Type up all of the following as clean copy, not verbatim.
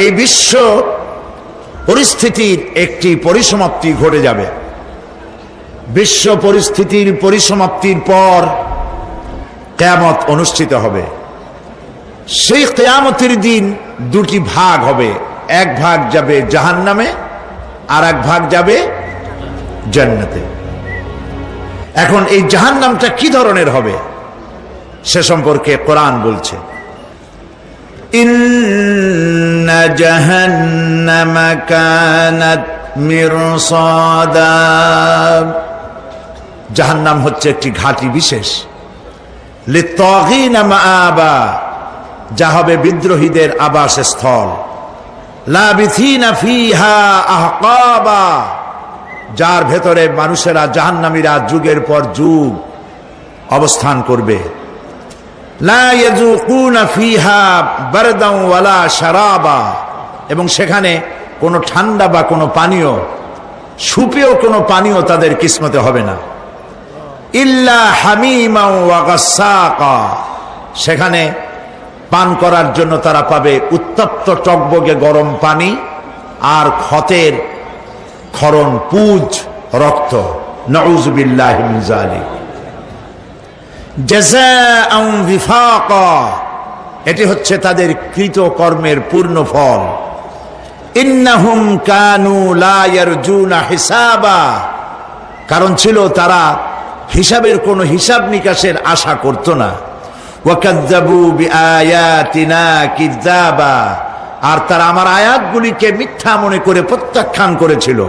এই বিশ্ব পরিস্থিতির একটি পরিসমাপ্তি ঘটে যাবে। বিশ্ব পরিস্থিতির পরিসমাপ্তির পর কিয়ামত অনুষ্ঠিত হবে। সেই কিয়ামতের দিন দুটি ভাগ হবে, এক ভাগ যাবে জাহান্নামে আর এক ভাগ যাবে জান্নাতে। এখন এই জাহান্নামটা কি ধরনের হবে সে সম্পর্কে কোরআন বলছে, ইন্না জাহান্নামা কানাত মিরসাদা। জাহান্নাম হচ্ছে একটি ঘাঁটি বিশেষ, লিত্তাগিনা মাআবা, যা হবে বিদ্রোহীদের আবাসস্থল, লাবিথিনা ফিহা আহকাবা, যার ভেতরে মানুষেরা জাহান্নামীরা যুগের পর যুগ অবস্থান করবে। লা ইয়াযুকুনা ফিহা বারদান ওয়ালা শারাবা, এবং সেখানে কোনো ঠান্ডা বা কোনো পানীয়, সুপেয় কোনো পানীয় তাদের কিসমতে হবে না। ইল্লা হামিমা ওয়া গাসসাকা, সেখানে পান করার জন্য তারা পাবে উত্তপ্ত টকবগে গরম পানি আর ক্ষতের ক্ষরণ পুজ রক্ত। নাউযু বিল্লাহি মিন যালিক। জাযাআন বিফাকা, এটি হচ্ছে তাদের কৃত কর্মের পূর্ণ ফল। ইন্নাহুম কানু লা ইয়ারজুনা হিসাবা, কারণ ছিল তারা হিসাবের কোনো হিসাব নিকাশের আশা করত না। ওয়াকাযযাবু বিআয়াতিনা কিযাবা, আর তারা আমার আয়াতগুলিকে মিথ্যা মনে করে প্রত্যাখ্যান করেছিল।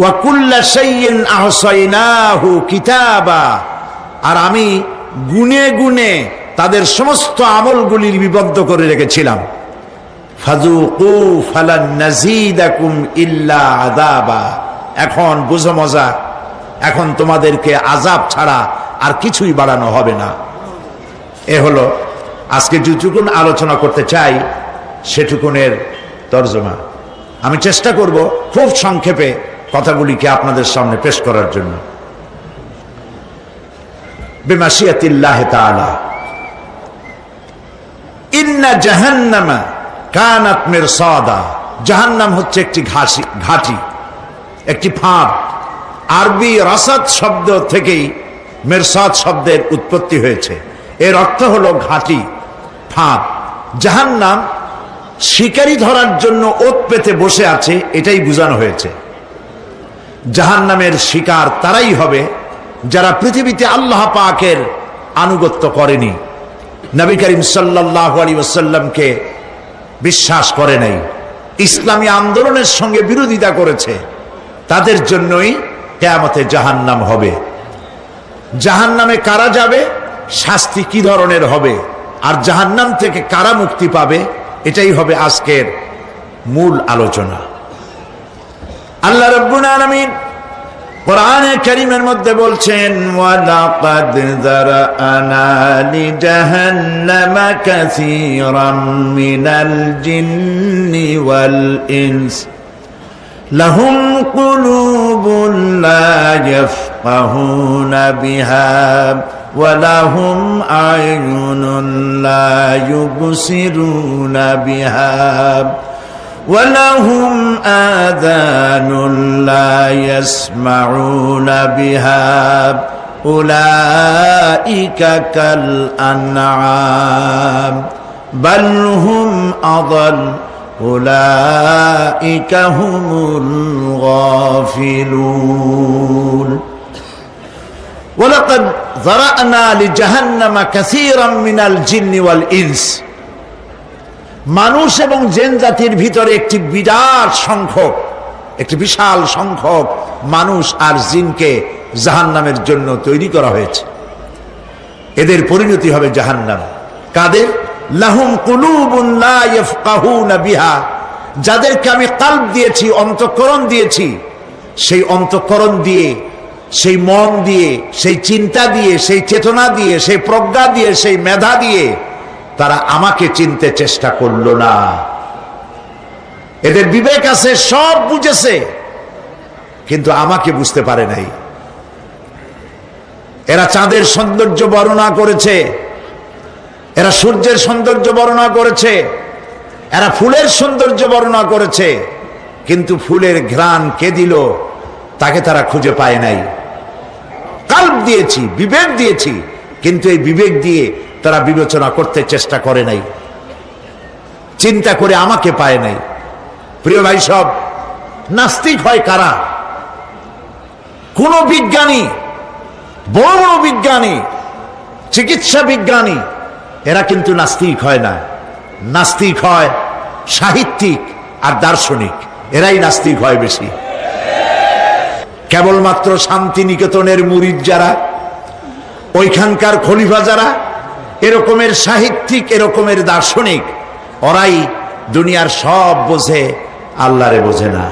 ওয়া কুল্লা শাইইন আহসাইনাহু কিতাবা, আর আমি গুনে গুনে তাদের সমস্ত আমলগুলি লিপিবদ্ধ করে রেখেছিলাম। ফাযুকু ফালান নাযীদাকুম ইল্লা আযাবা, এখন বুঝো মজা, এখন তোমাদেরকে আযাব ছাড়া আর কিছুই বাড়ানো হবে না। এ হলো আজকে যেটুকুন আলোচনা করতে চাই সেটুকুনের তর্জমা। আমি চেষ্টা করব খুব সংক্ষেপে কথাগুলিকে আপনাদের সামনে পেশ করার জন্য। বিমাশিয়াতিল্লাহি তাআলা। ইন্না জাহান্নামা কানাত মিরসাদা, জাহান্নাম হচ্ছে একটি ঘাঁটি, একটি ফাঁদ। আরবি রাসাদ শব্দ থেকেই মিরসাদ শব্দের উৎপত্তি হয়েছে। এর অর্থ হলো ঘাঁটি, ফাঁদ। জাহান্নাম শিকারি ধরার জন্য ওত পেতে বসে আছে, এটাই বোঝানো হয়েছে। জাহান্নামের শিকার তারাই হবে যারা পৃথিবীতে আল্লাহ পাকের আনুগত্য করেনি, নবী করিম সাল্লাল্লাহু আলাইহি ওয়াসাল্লামকে বিশ্বাস করে নাই, ইসলামী আন্দোলনের সঙ্গে বিরোধিতা করেছে, তাদের জন্যই কিয়ামতে জাহান্নাম হবে। জাহান্নামে কারা যাবে, শাস্তি কি ধরনের হবে, আর জাহান্নাম থেকে কারা মুক্তি পাবে, এটাই হবে আজকের মূল আলোচনা। আল্লাহ রাব্বুল আলামিন কোরআনে কারীমের মধ্যে বলছেন, ওয়ালাকাদ যারানা লিজাহান্নামা কাসীরাম মিনাল জিন্নি ওয়াল ইনস লাহুম কুলুবুন লা ইয়াফকাহুনা বিহা ওয়া লাহুম আ'য়ুনুন লা ইউবসিরুনা বিহা وَلَهُمْ آذَانٌ لَا يَسْمَعُونَ بِهَا أُولَئِكَ كَالْأَنْعَامِ بَلْ هُمْ أَضَلُّ أُولَئِكَ هُمُ الْغَافِلُونَ وَلَقَدْ ذَرَأْنَا لِجَهَنَّمَ كَثِيرًا مِنَ الْجِنِّ وَالْإِنسِ, মানুষ এবং জিন জাতির ভিতরে একটি বিশাল সংখ্যক মানুষ আর জিনকে জাহান্নামের জন্য তৈরি করা হয়েছে। এদের পরিণতি হবে জাহান্নাম। কাদের? লাহুম কুলুবুন লা ইয়াফকাহুনা বিহা, যাদেরকে আমি কলব দিয়েছি, অন্তঃকরণ দিয়েছি, সেই অন্তঃকরণ দিয়ে, সেই মন দিয়ে, সেই চিন্তা দিয়ে, সেই চেতনা দিয়ে, সেই প্রজ্ঞা দিয়ে, সেই মেধা দিয়ে তারা আমাকে চিনতে চেষ্টা করলো না। এদের বিবেক আছে, সব বুঝেছে, কিন্তু আমাকে বুঝতে পারে নাই। এরা চাঁদের সৌন্দর্য বর্ণনা করেছে, এরা সূর্যের সৌন্দর্য বর্ণনা করেছে, এরা ফুলের সৌন্দর্য বর্ণনা করেছে, কিন্তু ফুলের ঘ্রাণ কে দিল তাকে তারা খুঁজে পায় নাই। কাল্ব দিয়েছি, বিবেক দিয়েছি, কিন্তু এই বিবেক দিয়ে তারা বিবেচনা করতে চেষ্টা করে নাই, চিন্তা করে আমাকে পায় নাই। প্রিয় ভাই সব, নাস্তিক হয় কারা? কোন বিজ্ঞানী, বড় বড় বিজ্ঞানী, চিকিৎসা বিজ্ঞানী, এরা কিন্তু নাস্তিক হয় না। নাস্তিক হয় সাহিত্যিক আর দার্শনিক, এরাই নাস্তিক হয় বেশি। কেবলমাত্র শান্তিনিকেতনের মুরিদ যারা, ওইখানকার খলিফা যারা, এরকমের সাহিত্যিক, এরকমের দার্শনিক, ওরাই দুনিয়ার সব বোঝে, আল্লাহরে বোঝে না।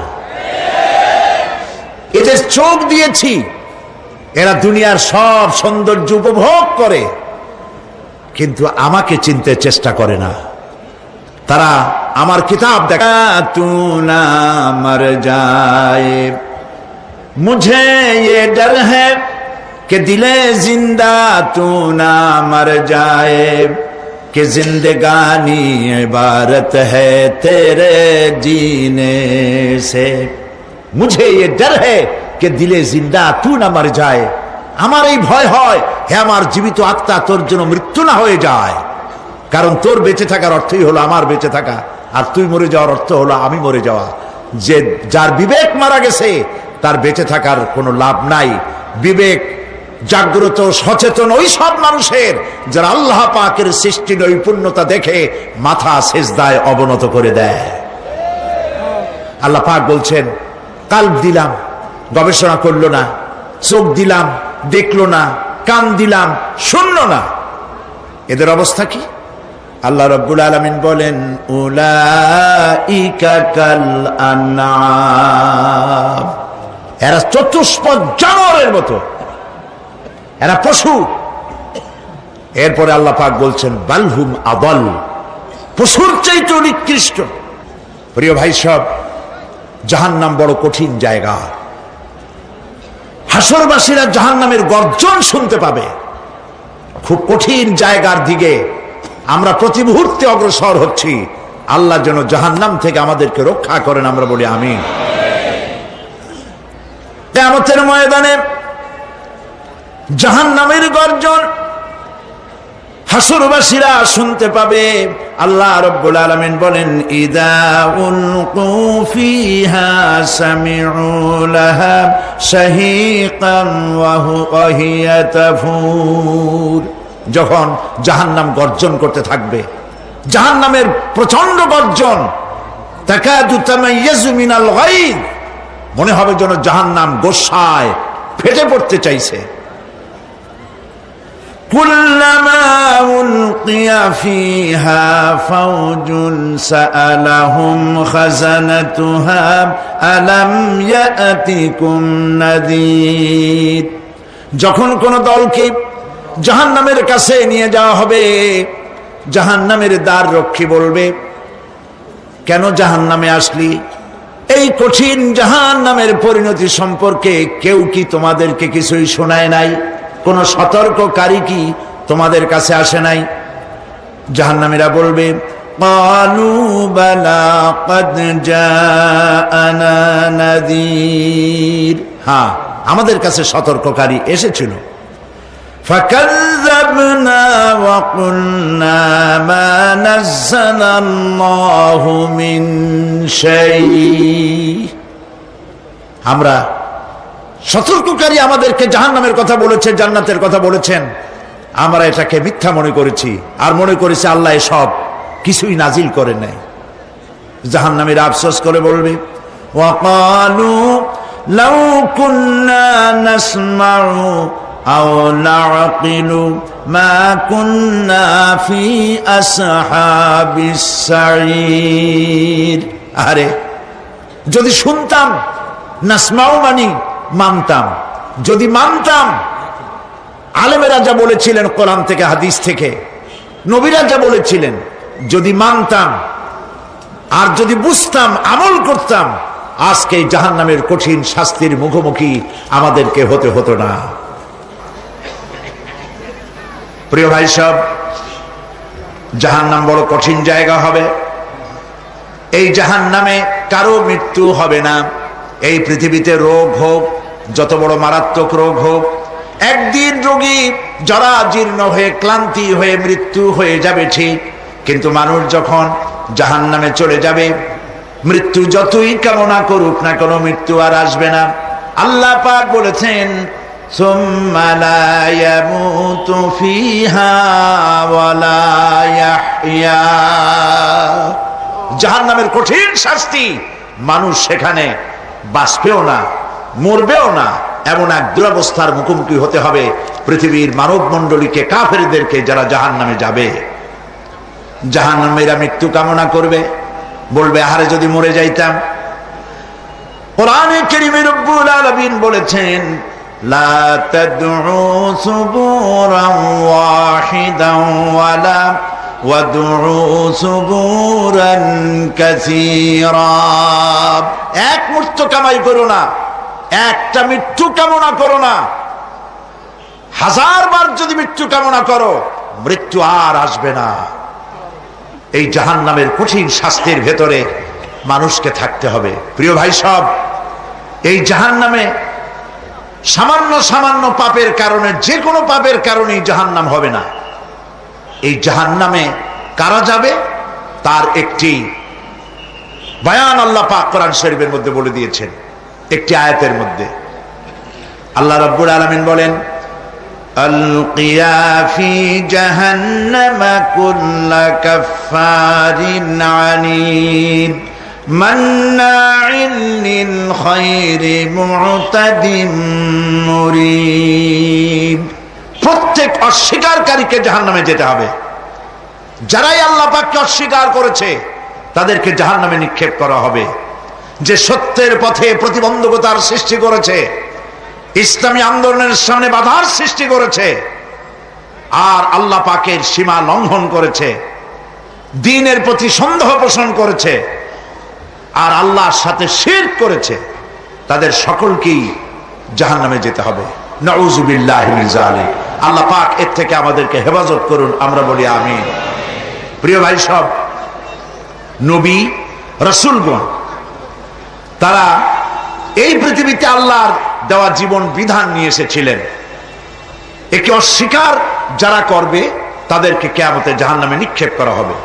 এদের চোখ দিয়েছি, এরা দুনিয়ার সব সৌন্দর্য উপভোগ করে, কিন্তু আমাকে চিনতে চেষ্টা করে না। তারা আমার কিতাব দেখা তু না মর যায়, মুঝে ये डर है कि दिले जिंदा तू ना मर जाए, कि जिंदगानी इबारत है तेरे जीने से, मुझे ये डर है कि दिले जिंदा तू ना मर जाए। আমার এই ভয় হয়, হে আমার জীবিত আত্মা, তোর জন্য মৃত্যু না হয়ে যায়। কারণ তোর বেঁচে থাকার অর্থই হলো আমার বেঁচে থাকা, আর তুই মরে যাওয়ার অর্থ হলো আমি মরে যাওয়া। যে যার বিবেক মারা গেছে তার বেঁচে থাকার কোনো লাভ নাই। বিবেক জাগ্রত সচেতন ওই সব মানুষের যারা আল্লাহ পাকের সৃষ্টি নৈপুণ্যতা দেখে মাথা সেজদায় অবনত করে দেয়। আল্লাহ পাক বলছেন, কাল্ব দিলাম, গবেষণা করলো না, চোখ দিলাম, দেখলো না, কান দিলাম, শুনলো না। এদের অবস্থা কি? আল্লাহ রাব্বুল আলামিন বলেন, উলাইকা কাল আনআম, এরা চতুষ্পদ জানোয়ারের মতো, এরা পশু। এরপরে আল্লাহ পাক বলছেন, বালহুম আদাল, পশুর চাইতে নিকৃষ্ট। প্রিয় ভাই সব, জাহান্নাম বড় কঠিন জায়গা। হাসরবাসীরা জাহান্নামের গর্জন শুনতে পাবে। খুব কঠিন জায়গার দিকে আমরা প্রতি মুহূর্তে অগ্রসর হচ্ছি। আল্লাহ যেন জাহান্নাম থেকে আমাদেরকে রক্ষা করেন, আমরা বলি আমিন। কিয়ামতের ময়দানে জাহান্নামের গর্জন হাসরবাসীরা শুনতে পাবে। আল্লাহ রাব্বুল আলামিন বলেন, ইদা উলকু ফিহা সামিউ লাহা শাহীকান ওয়া হিয়া তাফুর, যখন জাহান্নাম গর্জন করতে থাকবে, জাহান্নামের প্রচন্ড গর্জন, তাকাদু তামাইয়াজু মিনাল গায়দ, মনে হবে যেন জাহান্নাম গোসায় ফেটে পড়তে চাইছে। কুল্লামা উলকিয়া ফিহা ফাওজুন সাআলাহুম খাজানাতুহা আলাম ইয়াতিকুম নাযীর, যখন কোন দলকে জাহান্নামের কাছে নিয়ে যাওয়া হবে, জাহান্নামের দ্বার রক্ষী বলবে, কেন জাহান্নামে আসলি? এই কঠিন জাহান্নামের পরিণতি সম্পর্কে কেউ কি তোমাদেরকে কিছুই শোনায় নাই? কোন সতর্ককারী কি তোমাদের কাছে আসে নাই? জাহান্নামীরা বলবে, ক্বালু বালা ক্বাদ জাআনা নাযীর, হ্যাঁ আমাদের কাছে সতর্ককারী এসেছিল। ফাকাযযাবনা ওয়া কুলনা মা নাযালাল্লাহু মিন শাই, আমরা সতর্ককারী আমাদেরকে জাহান্নামের কথা বলেছে, জান্নাতের কথা বলেছেন, আমরা এটাকে মিথ্যা মনে করেছি, আর মনে করেছি আল্লাহ সব কিছুই নাজিল করেন নাই। জাহান্নামীরা আফসোস করে বলবে, ওয়াকালু লাউ কুন্না নাসমাউ আও নাআকিলু মা কুন্না ফি আসহাবিস সাঈর, আরে যদি শুনতাম, নাসমাউ মানি মানতাম, যদি মানতাম, আলেমেরা যা বলেছিলেন কোরআন থেকে হাদিস থেকে, নবীরা যা বলেছিলেন, যদি মানতাম আর যদি বুঝতাম, আমল করতাম, আজকে জাহান্নামের কঠিন শাস্তির মুখোমুখি আমাদেরকে হতে হতো না। প্রিয় ভাই সব, জাহান্নাম বড় কঠিন জায়গা হবে। এই জাহান্নামে কারো মৃত্যু হবে না। এই পৃথিবীতে রোগ হোক, যত বড় মারাত্মক রোগ হোক, একদিন রোগী জরাজীর্ণ হয়ে ক্লান্তি হয়ে মৃত্যু হয়ে যাবে ঠিক, কিন্তু মানুষ যখন জাহান্নামে চলে যাবে, মৃত্যু যতই কামনা করুক না কোনো মৃত্যু আর আসবে না। আল্লাহ পাক বলেছেন, সুম্মা লা ইয়ামুতু ফিহা ওয়া লা ইয়াহইয়া। জাহান্নামের কঠিন শাস্তি, মানুষ সেখানে বাঁচবেও না, মরবেও না, এমন এক দুরবস্থার মুখোমুখি হতে হবে পৃথিবীর মানব মণ্ডলীকে, কাফেরদেরকে, যারা জাহান্নামে যাবে। জাহান্নামীরা মৃত্যু কামনা করবে, বলবে আহারে যদি মরে যাইতাম। কোরআনে কারীমে রব্বুল আলামিন বলেছেন, লা তাদউ সুবুরান ওয়াহিদান ওয়ালা ওয়াদউ সুবুরান কাসীরা। এক মৃত্যু কামাই করো না, একটা মৃত্যু কামনা করো না। 1000 বার যদি মৃত্যু কামনা করো, মৃত্যু আর আসবে না। এই জাহান্নামের কঠিন শাস্তির ভেতরে মানুষকে থাকতে হবে। প্রিয় ভাই সব, এই জাহান্নামে সামান্য সামান্য পাপের কারণে, যে কোনো পাপের কারণেই জাহান্নাম হবে না। এই জাহান্নামে কারা যাবে তার একটি বয়ান আল্লাহ পাক কোরআন শরীফের মধ্যে বলে দিয়েছেন। একটি আয়াতের মধ্যে আল্লাহ রাব্বুল আলামিন বলেন, আলকিয়া ফি জাহান্নামা কুল্লা কাফফারিন আনিদ মান্নাইন লিল খায়রি মু'তাদিম মুরিব। প্রত্যেক অস্বীকারীকে জাহান্নামে যেতে হবে। যারাই আল্লাহ পাককে অস্বীকার করেছে তাদেরকে জাহান্নামে নিক্ষেপ করা হবে। যে সত্যের পথে প্রতিবন্ধকতার সৃষ্টি করেছে, ইসলামী আন্দোলনের সামনে বাধার সৃষ্টি করেছে, আর আল্লাহ পাকের সীমা লঙ্ঘন করেছে, দ্বীনের প্রতি সন্দেহ পোষণ করেছে, আর আল্লাহর সাথে শিরক করেছে, তাদের সকলকেই জাহান্নামে যেতে হবে। নাউযুবিল্লাহি মিন যালিক। আল্লাহ পাক এর থেকে আমাদেরকে হেফাজত করুন, আমরা বলি আমিন। প্রিয় ভাই সব, নবী রাসূলগণ তারা এই পৃথিবীতে আল্লাহর দেওয়া জীবন বিধান নিয়ে এসেছিলেন। একে অস্বীকার যারা করবে তাদেরকে কিয়ামতে জাহান্নামে নিক্ষেপ করা হবে।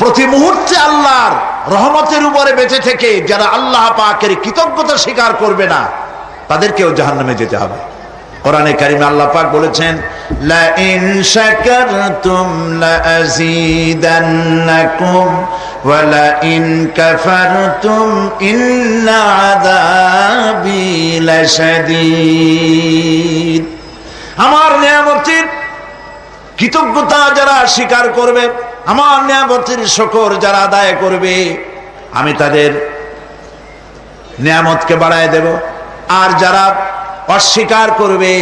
প্রতি মুহূর্তে আল্লাহর রহমতের উপরে বেঁচে থেকে যারা আল্লাহ পাকের কৃতজ্ঞতা স্বীকার করবে না, তাদেরকেও জাহান্নামে যেতে হবে। কোরআনে কারিমে আল্লাহ পাক বলেছেন, লা ইন শাকারতুম লা আযীদান্নাকুম ওয়া লা ইন কাফারতুম ইন্না আযাবি লাশাদীদ। আমার নিয়ামতের কৃতজ্ঞতা যারা স্বীকার করবে, আমার নিয়ামতের শুকর যারা আদায় করবে, আমি তাদের নিয়ামতকে বাড়ায় দেব। আর যারা অস্বীকার করবে,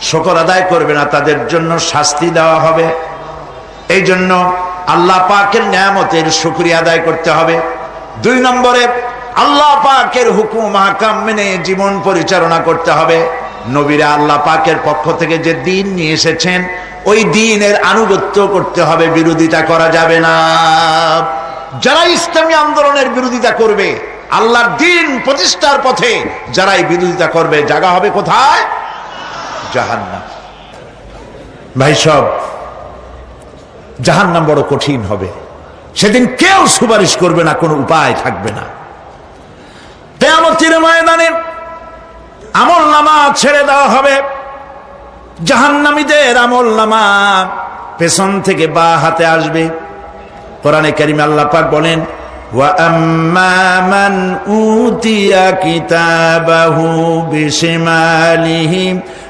শুকর আদায় করবে না, তাদের জন্য শাস্তি দেওয়া হবে। এই জন্য আল্লাহ পাকের নিয়ামতের শুকরিয়া আদায় করতে হবে। 2 নম্বরে আল্লাহ পাকের হুকুম আহকাম মেনে জীবন পরিচালনা করতে হবে। নবীরা আল্লাহ পাকের পক্ষ থেকে যে দ্বীন নিয়ে এসেছেন, ওই দ্বীনের আনুগত্য করতে হবে, বিরোধিতা করা যাবে না। যারা ইসলামী আন্দোলনের বিরোধিতা করবে, আল্লাহর দ্বীন প্রতিষ্ঠার পথে যারাই বিরোধিতা করবে, জায়গা হবে কোথায়? জাহান্নাম। ভাই সব, জাহান্নাম বড় কঠিন হবে। সেদিন কেউ সুপারিশ করবে না, কোনো উপায় থাকবে না। কিয়ামতের ময়দানে আমলনামা ছেড়ে দেওয়া হবে। জাহান্নামীদের আমলনামা পেছন থেকে বা হাতে আসবে। কোরআনে কারিমে আল্লাহ পাক বলেন, ওয়া আম্মা মান উতিয়া কিতাবাহু বিশিমালিহি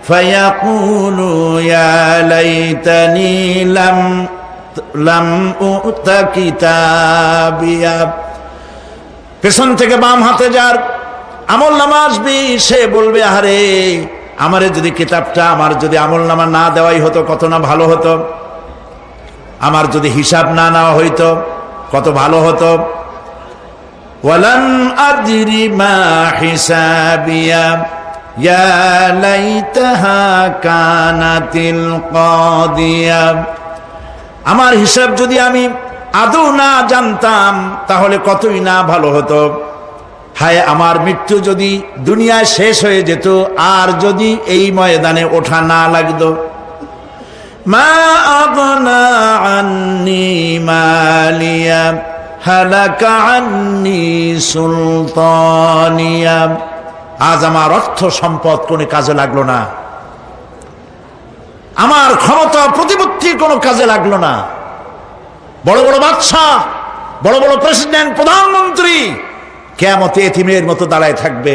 ফায়াকুলু ইয়া লাইতানি লাম উতা কিতাবিয়া। পেছন থেকে বাম হাতে যার আমলনামা আসবে, সে বলবে, আরে আমারে যদি কিতাবটা, আমার যদি আমলনামা না দেওয়াই হতো কত না ভালো হতো, আমার যদি হিসাব না নেওয়া হইতো কত ভালো হতো। ওয়ালান আদরি মা হিসাবিয়া ইয়া লাইতাহা কানাতিল কাদিয়া। আমার হিসাব যদি আমি আদৌ না জানতাম তাহলে কতই না ভালো হতো। হায় আমার মৃত্যু যদি দুনিয়ায় শেষ হয়ে যেত, আর যদি এই ময়দানে ওঠা না লাগতো। মা আগনা আন্নি মালিয়া হালাকা আন্নি সুলতানিয়া। আজ আমার অর্থ সম্পদ কোনো কাজে লাগলো না, আমার ক্ষমতা প্রতিপত্তি কোনো কাজে লাগলো না। বড় বড় বাদশা, বড় বড় প্রেসিডেন্ট, প্রধানমন্ত্রী কিয়ামতে এতিমের মতো দাঁড়ায় থাকবে,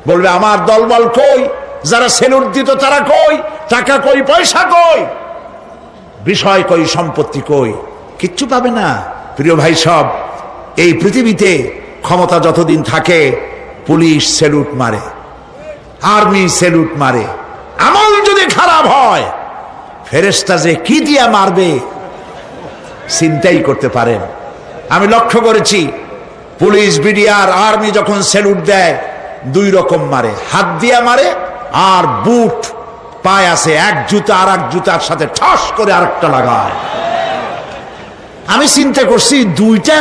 বলবে আমার দলবল কই, যারা সেলুট দিত তারা কই, টাকা কই, পয়সা কই, বিষয় কই, সম্পত্তি কই, কিচ্ছু পাবে না। প্রিয় ভাই সব, এই পৃথিবীতে ক্ষমতা যতদিন থাকে পুলিশ সেলুট মারে, আর্মি সেলুট মারে। আমল যদি খারাপ হয় ফেরেশতা যে কি দিয়া মারবে চিন্তাই করতে পারেন। আমি লক্ষ্য করেছি পুলিশ, বিডিআর, আর্মি যখন সেলুট দেয় দুই রকম মারে, হাত দিয়া মারে আর বুট পায় আছে, এক জুতা আর এক জুতার সাথে ঠাস করে আরেকটা লাগায়। আমি চিন্তা করছি দুইটা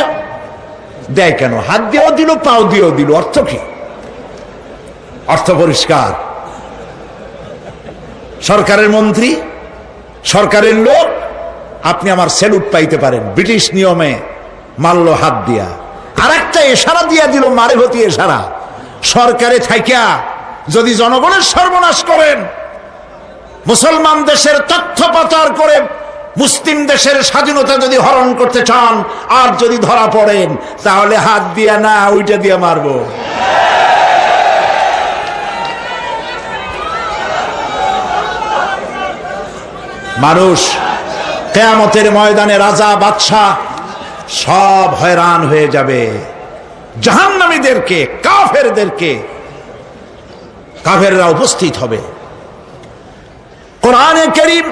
দেয় কেন, হাত দিয়েও দিল পাও দিয়েও দিল, অর্থ কি? অর্থ পরিষ্কার। সরকারের মন্ত্রী, সরকারের লোক, আপনি আমার সেলুট পাইতে পারেন, ব্রিটিশ নিয়মে মারল হাত দিয়া, আর একটা ইশারা দিয়া দিল, মারে হতি ইশারা। সরকারে থাইকা যদি জনগণের সর্বনাশ করেন, মুসলমান দেশের তথ্য পাচার করে মুসলিম দেশের স্বাধীনতা যদি হরণ করতে চান, আর যদি ধরা পড়েন তাহলে হাত দিয়া না ওইটা দিয়া মারবো। মানুষ কিয়ামতের ময়দানে রাজা বাদশা সব হয়রান হয়ে যাবে। জাহান্নামীদেরকে, কাফেরদেরকে, কাফেররা উপস্থিত হবে। কোরআনে কারীম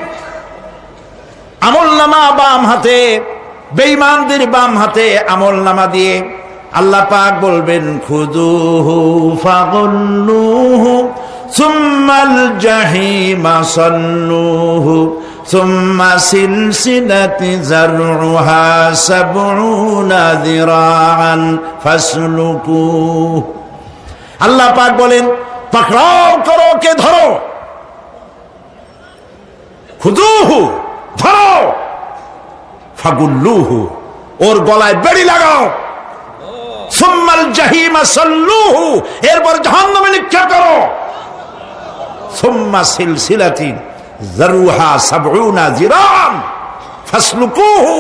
আমলনামা বাম হাতে, বেঈমানদের বাম হাতে আমলনামা দিয়ে আল্লাহ পাক বলবেন খুযুহু ফাগুল্লুহু সুম্মাল জাহিমা সাল্লুহু সুম্মা সিলসিলাতি যারউহা সাবউনা যিরাআন ফাসলুকুহু। আল্লাহ পাক বলেন পাকড়াও করো, কে ধরো, খুযুহু ধরো, ফাগুল্লুহু ওর গলায় বেড়ি লাগাও, সুম্মাল জাহিমা সাল্লুহু এরপর জাহান্নামে নিক্ষেপ করো, সুম্মা সিলসিলাতিন যারউহা সাবউনা যিরাআন ফাসলুকুহু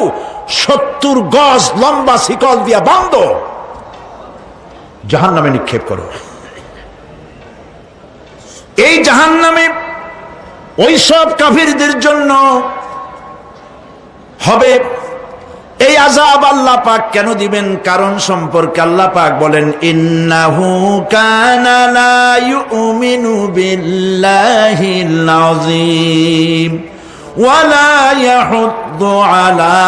70 গজ লম্বা শিকল দিয়া বাঁধো, জাহান্নামে নিক্ষেপ করো। এই জাহান্নামে ওই সব কাফিরদের জন্য হবে এই আযাব। আল্লাহ পাক কেন দিবেন কারণ সম্পর্কে আল্লাহ পাক বলেন ইন্নাহু কানা লা ইউমিনু বিল্লাহিল আযীম ওয়া লা ইয়াহুদ্দু আলা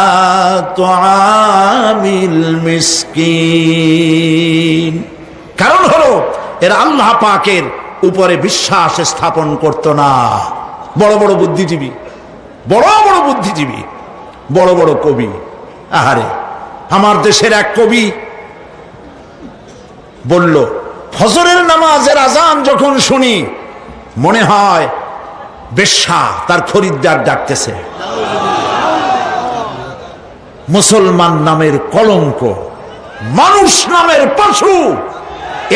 তুআমিল মিসকিন। কারণ হলো এরা আল্লাহ পাকের উপরে বিশ্বাস স্থাপন করত না। বড় বড় বুদ্ধিজীবী, বড় বড় বুদ্ধিজীবী, বড় বড় কবি। আহারে, আমার দেশের এক কবি বলল ফজরের নামাজের আজান যখন শুনি মনে হয় বেশ্যা তার খরিদ্দার ডাকতেছে। মুসলমান নামের কলঙ্ক, মানুষ নামের পশু।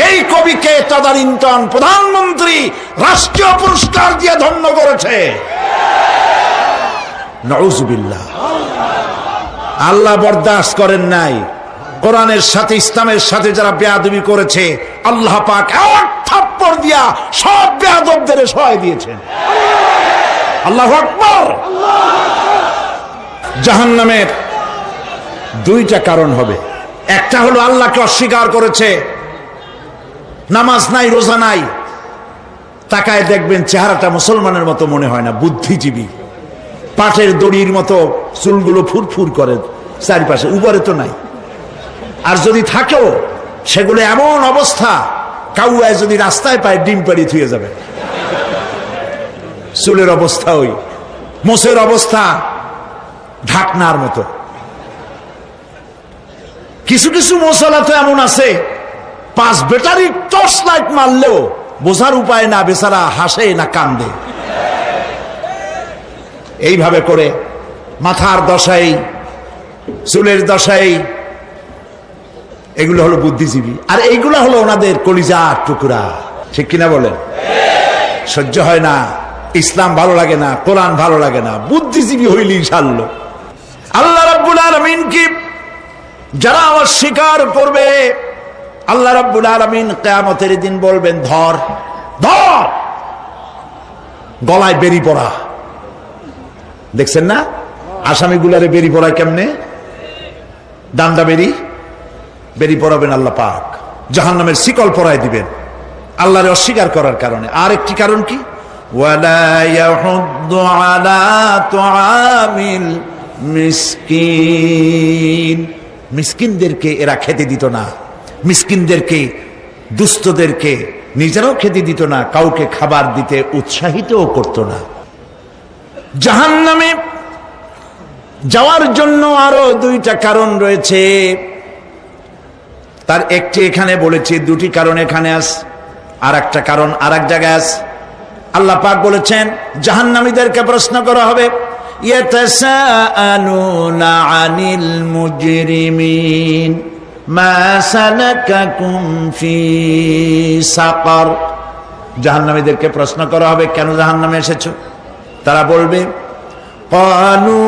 এই কবিকে তদানীন্তন প্রধানমন্ত্রী রাষ্ট্রীয় পুরস্কার দিয়ে ধন্য করেছে। নাউযুবিল্লাহ। আল্লাহ বরদাস্ত করেন নাই। কোরআনের সাথে ইসলামের সাথে যারা বেয়াদবি করেছে আল্লাহ পাক এক থাপ্পড় দিয়া সব বেয়াদবদের সহায় দিয়েছেন। আল্লাহু আকবার। জাহান্নামের দুইটা কারণ হবে। একটা হলো আল্লাহকে অস্বীকার করেছে, নামাজ নাই, রোজা নাই, তাকায় দেখবেন চেহারাটা মুসলমানের মতো মনে হয় না, বুদ্ধিজীবী, পাটের দড়ির মতো চুলগুলো ফুরফুর করে চারিপাশে, উপরে তো নাই, আর যদি থাকেও সেগুলো এমন অবস্থা কাউয়ায় যদি রাস্তায় পায় ডিম পাড়ি থুয়ে যাবে। চুলের অবস্থা ওই, মোষের অবস্থা ঢাকনার মতো। কিছু কিছু মশলা তো এমন আছে 5 ব্যাটারি টর্চ লাইট মারলেও বোঝার উপায় না, বেচারা হাসে না কান্দে। এইভাবে করে মাথার দশাই, চুলের দশাই, এগুলো হলো বুদ্ধিজীবী। আর এইগুলো হলো ওনাদের কলিজার টুকরা। ঠিক কিনা বলেন? সহ্য হয় না, ইসলাম ভালো লাগে না, কোরআন ভালো লাগে না, বুদ্ধিজীবী হইলেই ছাড়লো। আল্লাহ রাব্বুল আলামিন কি যারা অস্বীকার করবে, আল্লাহ রাব্বুল আলামিন কিয়ামতের দিন বলবেন, ধর ধর, গলায় বেরি পড়া। দেখছেন না আসামিগুলারে বেরি পড়ায় কেমনে? ডান্ডা বেরি পড়াবেন আল্লাহ পাক, জাহান্নামের শিকল পরায় দিবেন আল্লাহরে অস্বীকার করার কারণে। আর একটি কারণ কি? ওয়ালা ইয়াহুদ্দু আলা তুআমিল মিসকিন, মিসকিনদেরকে এরা খেতে দিত না, মিসকিনদেরকে, দুস্থদেরকে নিজেরাও খেতে দিত না, কাউকে খাবার দিতে উৎসাহিতও করত না। জাহান্নামে যাওয়ার জন্য আরো 2টা কারণ রয়েছে, তার একটি এখানে বলেছি, 2টি কারণ এখানে আছে, আর একটা কারণ আর এক জায়গায় আছে। আল্লাহ পাক বলেছেন জাহান্নামীদেরকে প্রশ্ন করা হবে, ইয়াতাসাআলুনা আনিল মুজরিমিন মা সালাকাকুম ফি সাকার। জাহান্নামীদেরকে প্রশ্ন করা হবে, কেন জাহান্নামে এসেছো? তারা বলবে, ক্বালু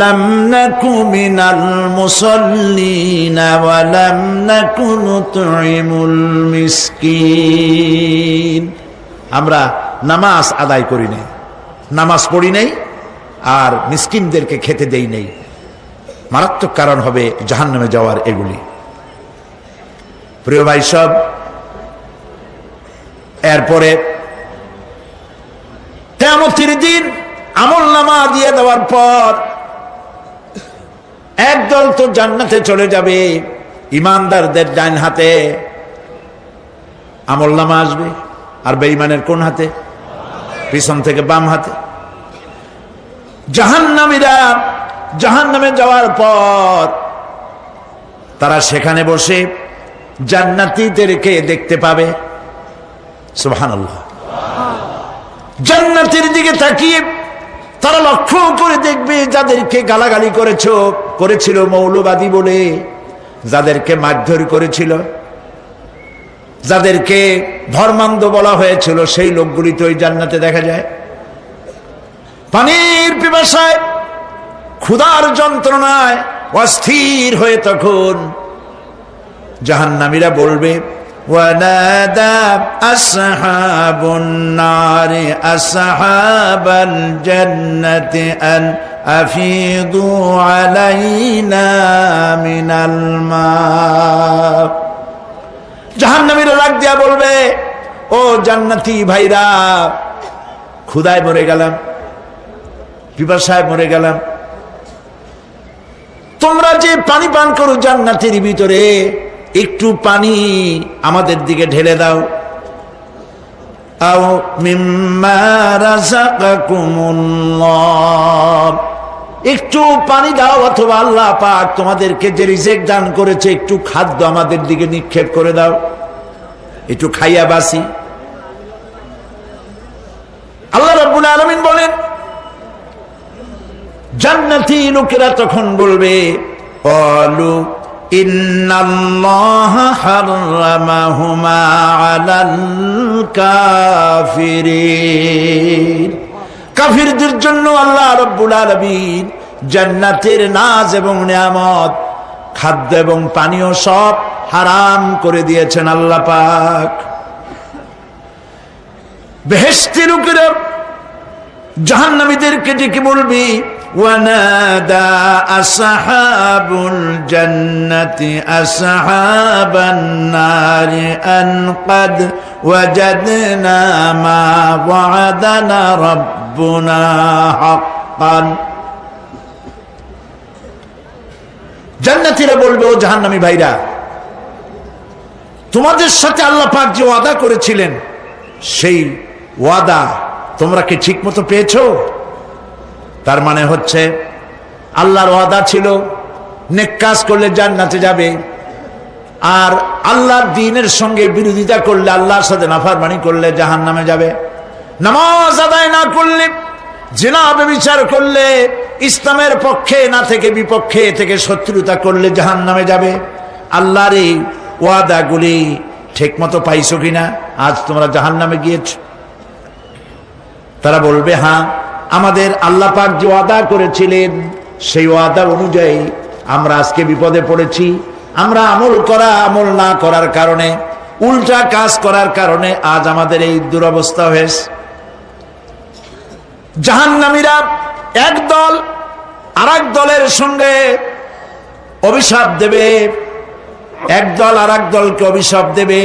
লাম নাকু মিনাল মুসাল্লিনা ওয়া লাম নাকু নুতঈমুল মিসকিন। আমরা নামাজ আদায় করি নাই, নামাজ পড়ি নাই, আর মিসকিনদেরকে খেতে দেই নাই। মারাত্মক কারণ হবে জাহান্নামে যাওয়ার এগুলি। প্রিয় ভাই সব, এরপরে কিয়ামতের দিন আমলনামা দিয়ে দেওয়ার পর একদল তো জান্নাতে চলে যাবে, ইমানদারদের ডান হাতে আমলনামা আসবে, আর বেঈমানের কোন হাতে? পিছন থেকে বাম হাতে। জাহান্নামীরা জাহান্নামে যাওয়ার পর তারা সেখানে বসে জান্নাতীদেরকে দেখতে পাবে। সুবহানাল্লাহ। জান্নাতের দিকে তাকিয়ে তারা লক্ষ্য করে দেখবে যাদেরকে গালাগালি করেছিল মৌলবাদী বলে, যাদেরকে মারধর করেছিল, যাদেরকে ধর্মান্ধ বলা হয়েছিল, সেই লোকগুলি তো ওই জান্নাতে দেখা যায়। পানির পিপাসায়, ক্ষুধার যন্ত্রণায় অস্থির হয়ে তখন জাহান্নামীরা বলবে, ওয়ানাদা আসহাবুন নারি আসহাবাল জান্নাতি আন আফিদু আলাইনা মিনাল মা। জাহান্নামীরা ডাক দিয়া বলবে, ও জান্নাতি ভাইরা, ক্ষুধায় মরে গেলাম, পিপাসায় মরে গেলাম, তোমরা যে পানি পান করো জান্নাতের ভিতরে, একটু পানি আমাদের দিকে ঢেলে দাও। আও মিম্মা রাযাকাকুমুল্লাহ, একটু পানি দাও, অথবা আল্লাহ পাক তোমাদেরকে যে রিজিক দান করেছে একটু খাদ্য আমাদের দিকে নিক্ষেপ করে দাও, একটু খাইয়া বাসি। আল্লাহ রাব্বুল আলামিন বলেন, জান্নাতি লোকেরা তখন বলবে, ক্বালু ইন্নাল্লাহা হারামাহুমা আলাল কাফিরিন। কাফিরদের জন্য আল্লাহ রাব্বুল আলামিন জান্নাতের নাজ এবং নিয়ামত, খাদ্য এবং পানীয় সব হারাম করে দিয়েছেন আল্লাহ পাক। বেহেশতি লোকেরা জাহান্নামীদেরকে ডেকে বলবি, ওয়ানাদা আসহাবুল জান্নাতি আসহাবান নারি আন ক্বাদ ওয়াজাদনা মা ওয়া'দানা রাব্বুনা হাক্কান। জান্নাতীরা বলবে, ও জাহান্নামী ভাইরা, তোমাদের সাথে আল্লাহ পাক যে ওয়াদা করেছিলেন, সেই ওয়াদা তোমরা কি ঠিক মতো পেয়েছো? তার মানে হচ্ছে আল্লাহর ওয়াদা ছিল নেক কাজ করলে জান্নাতে যাবে, আর আল্লাহর দ্বীনের সঙ্গে বিরোধিতা করলে, আল্লাহর সাথে নাফরমানি করলে জাহান্নামে যাবে। নামাজ আদায় না করলে, জিনা ব্যভিচার করলে, ইসলামের পক্ষে না থেকে বিপক্ষে থেকে শত্রুতা করলে জাহান্নামে যাবে। আল্লাহর এই ওয়াদাগুলি ঠিক মতো পাইছো কিনা? আজ তোমরা জাহান্নামে গিয়েছ। তারা বলবে, হ্যাঁ, আমাদের আল্লাহ পাক যে ওয়াদা করেছিলেন সেই ওয়াদা অনুযায়ী আমরা আজকে বিপদে পড়েছি। আমরা আমল না করার কারণে, উল্টা কাজ করার কারণে আজ আমাদের এই দুরবস্থা হয়েছে। জাহান্নামীরা এক দল আরেক দলের সঙ্গে অভিশাপ দেবে, এক দল আরেক দলকে অভিশাপ দেবে।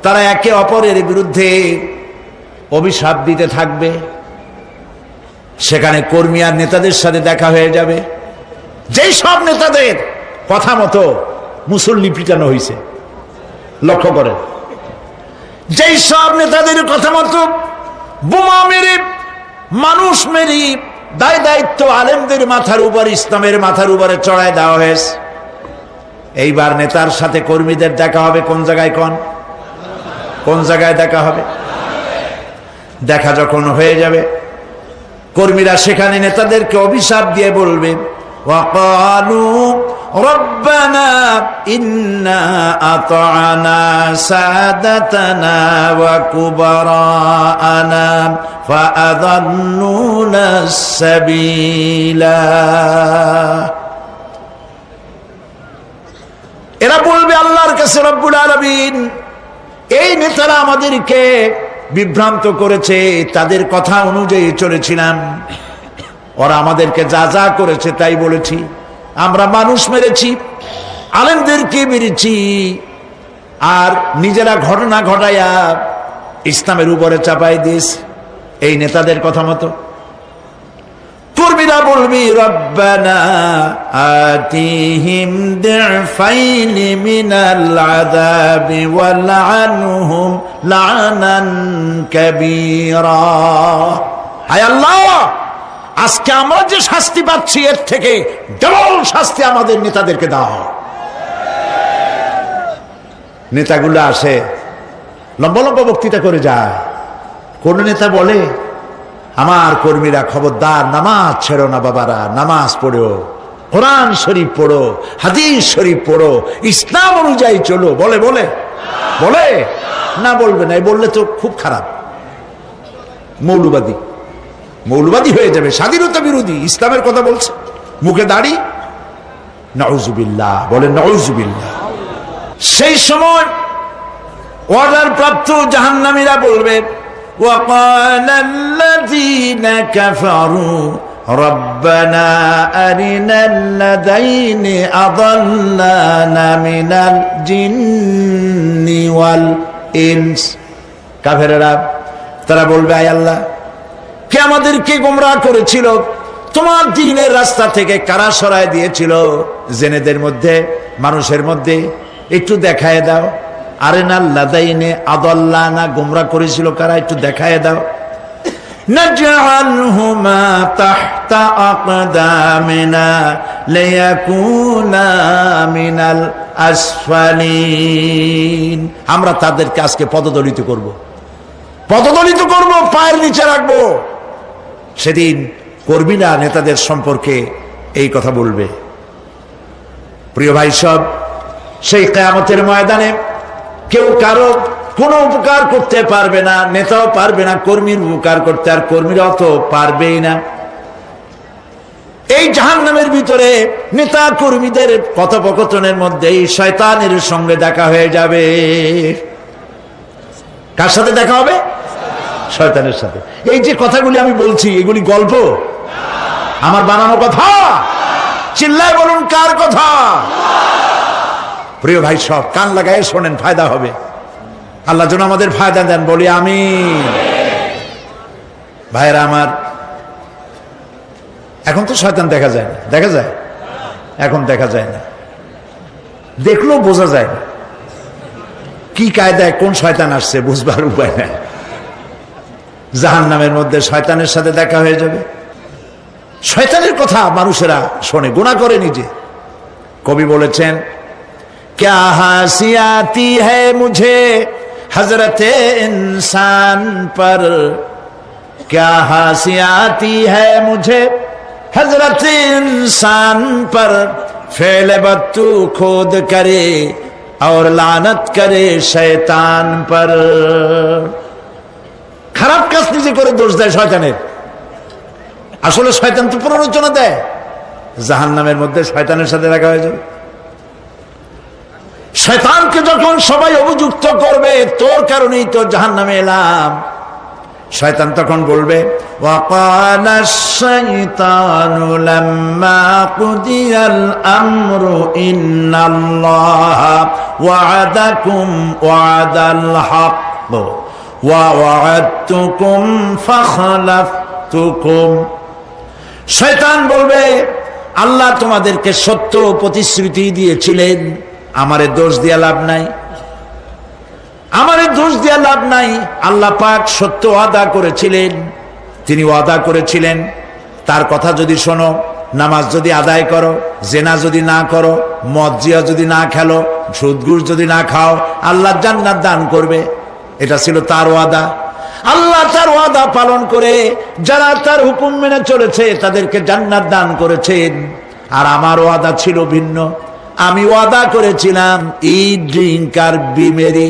তারা একে অপরের বিরুদ্ধে অভিশাপ দিতে থাকবে। সেখানে কর্মী আর নেতাদের সাথে দেখা হয়ে যাবে। যেই সব নেতাদের কথা মতো মুসল্লি পিটানো হয়েছে, লক্ষ্য করে, যেই সব নেতাদের কথা মতো বোমা মেরে, মানুষ মেরে দায় দায়িত্ব আলেমদের মাথার উপর, ইসলামের মাথার উপরে চড়ায় দেওয়া হয়েছে। এইবার নেতার সাথে কর্মীদের দেখা হবে কোন জায়গায়? কোন জায়গায় দেখা হবে? দেখা যখন হয়ে যাবে, কর্মীরা সেখানে নেতাদেরকে অভিশাপ দিয়ে বলবে, ওয়াকালু রব্বানা ইন্না আতা'না সাদাতানা ওয়া কুবারানা ফাআযাল্লুনা সাবিলা। এরা বলবে আল্লাহর কাছে, রব্বুল আলামিন, এই নেতারা আমাদেরকে বিভ্রান্ত করেছে, তাদের কথা অনুযায়ী চলেছিলাম, ওরা আমাদেরকে যা যা করেছে তাই বলেছি। আমরা মানুষ মেরেছি, আলেমদেরকে মেরেছি, আর নিজেরা ঘটনা ঘটাইয়া ইসলামের উপরে চাপাই দিয়েছি এই নেতাদের কথা মতো। কর্মীরা বলবি, রব্বানা আতিহিম দিফাইনি মিনাল আযাবি ওয়ালআনহুম লা'নান কাবীরা। হায় আল্লাহ, আজকে আমরা যে শাস্তি পাচ্ছি এর থেকে ডবল শাস্তি আমাদের নেতাদেরকে দাও। নেতাগুলো আসে, লম্বা লম্বা বক্তৃতা করে যায়। কোন নেতা বলে, আমার কর্মীরা খবরদার, নামাজ ছেড়ো না বাবারা, নামাজ পড়ো, কোরআন শরীফ পড়ো, হাদিস শরীফ পড়ো, ইসলাম অনুযায়ী চলো। বলে বলে বলে না, বলবে না। বললে তো খুব খারাপ, মৌলবাদী হয়ে যাবে, স্বাধীনতা বিরোধী। ইসলামের কথা বলছে, মুখে দাড়ি, নাউজুবিল্লাহ, বলে নাউজুবিল্লাহ। সেই সময় অর্ডার প্রাপ্ত জাহান্নামীরা বলবে, وقال الذين كفروا ربنا أرنا الذين أضلانا من الجن والإنس। কাফেররা তারা বলবে, আয় আল্লাহ, কে আমাদেরকে গোমরাহ করেছিল, তোমার দ্বীনের রাস্তা থেকে কারা সরায় দিয়েছিল, জেনেদের মধ্যে, মানুষের মধ্যে একটু দেখায় দাও। আরেনা লাদাইনে আদাল্লানা, গোমরাহ করেছিল কারা, একটু দেখায় দাও। নাজআলহুমা তাহতা আকদামিনা লিয়াকুনা মিনাল আসফালিন। আমরা তাদেরকে আজকে পদদলিত করব, পায়ের নিচে রাখবো। সেদিন কর্মীরা নেতাদের সম্পর্কে এই কথা বলবে। প্রিয় ভাই সব, সেই কিয়ামতের ময়দানে কেউ কারো কোনো উপকার করতে পারবে না, নেতাও পারবে না কর্মীর উপকার করতে, আর কর্মীরাও তো পারবেই না। এই জাহান্নামের ভিতরে নেতা কর্মীদের কথোপকথনের মধ্যেই শয়তানের সঙ্গে দেখা হয়ে যাবে। কার সাথে দেখা হবে? শয়তানের সাথে। এই যে কথাগুলি আমি বলছি, এগুলি গল্প, আমার বানানো কথা? চিল্লায় বলুন, কার কথা? প্রিয় ভাই সব, কান লাগায় শোনেন, ফায়দা হবে। আল্লাহ যেন আমাদের ফায়দা দেন, বলি আমিন। ভাইরা আমার, এখন তো শয়তান দেখা যায় না, দেখা যায়? এখন দেখা যায় না, দেখলেও বোঝা যায় না কি কায়দায় কোন শয়তান আসছে, বুঝবার উপায় নাই। জাহান্নামের মধ্যে শয়তানের সাথে দেখা হয়ে যাবে। শয়তানের কথা মানুষেরা শোনে, গুনাহ করে নিজে, কবি বলেছেন, क्या हंसी आती है मुझे हजरत इंसान पर, क्या हंसी आती है मुझे हजरत इंसान पर, फेल बत्तू खोद करे और लानत करे शैतान पर। খারাপ কাজ নিজে করে দোষ দেয় শয়তানের। আসলে শয়তান তো প্ররোচনা দেয়, জাহান্নামের মধ্যে শয়তানের সাথে রাখা হয়ে যাবে। শয়তানকে যখন সবাই অভিযুক্ত করবে, তোর কারণেই তো জাহান্নামে এলাম, শয়তান তখন বলবে, ওয়াকালা শাইতানু লাম্মা কুদিয়াল আমরু ইন্নাল্লাহা ওয়া'আদাকুম ওয়া'দাল হক ওয়া ওয়া'আদতুকুম ফাখলাফতুকুম। শয়তান বলবে, আল্লাহ তোমাদেরকে সত্য প্রতিশ্রুতি দিয়েছিলেন, আমারে দোষ দিয়া লাভ নাই, আমারে দোষ দিয়া লাভ নাই। আল্লাহ পাক সত্য ওয়াদা করেছিলেন, তিনি ওয়াদা করেছিলেন তার কথা যদি শোনো, নামাজ যদি আদায় করো, জেনা যদি না করো, মদ জিয়া যদি না খেলো, সুদ ঘুষ যদি না খাও, আল্লাহ জান্নাত দান করবে। এটা ছিল তার ওয়াদা। আল্লাহ তার ওয়াদা পালন করে যারা তার হুকুম মেনে চলেছে তাদেরকে জান্নাত দান করেছেন। আর আমার ওয়াদা ছিল ভিন্ন। আমি ওয়াদা করেছিলাম, ইট ড্রিঙ্ক আর বি মেরি,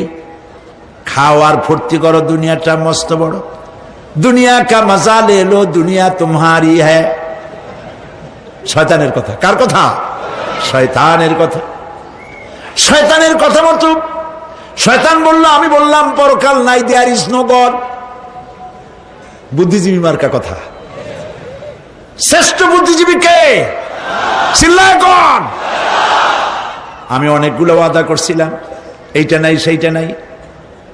খাওয়ার ফুর্তি করো, দুনিয়াটা মস্ত বড়, দুনিয়া কা মজা লে লো, দুনিয়া তোমারি হ্যায়। শয়তানের কথা। কার কথা? শয়তানের কথা। শয়তানের কথা মতো শয়তান বলল, আমি বললাম পরকাল নাই, দেয়ার ইজ নো গড। বুদ্ধিজীবী মার্কা কথা। শ্রেষ্ঠ বুদ্ধিজীবী কে? চিল্লায় কোন? আমি অনেকগুলো ওয়াদা করছিলাম, এইটা নাই সেইটা নাই,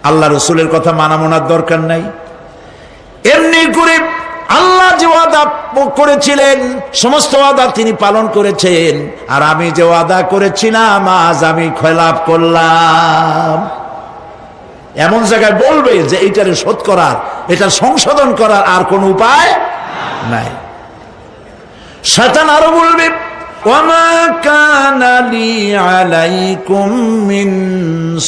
আল্লাহ রসুলের কথা মানা মনার দরকার নাই। এমনি করে আল্লাহ যে ওয়াদা করেছিলেন সমস্ত ওয়াদা তিনি পালন করেছেন, আর আমি যে ওয়াদা করেছিলাম আজ আমি খেলাপ করলাম। এমন জায়গায় বলবে যে এইটারে শোধ করার, এটা সংশোধন করার আর কোন উপায় নাই। শয়তান আরো বলবে, ওয়ামা কানা লি আলাইকুম মিন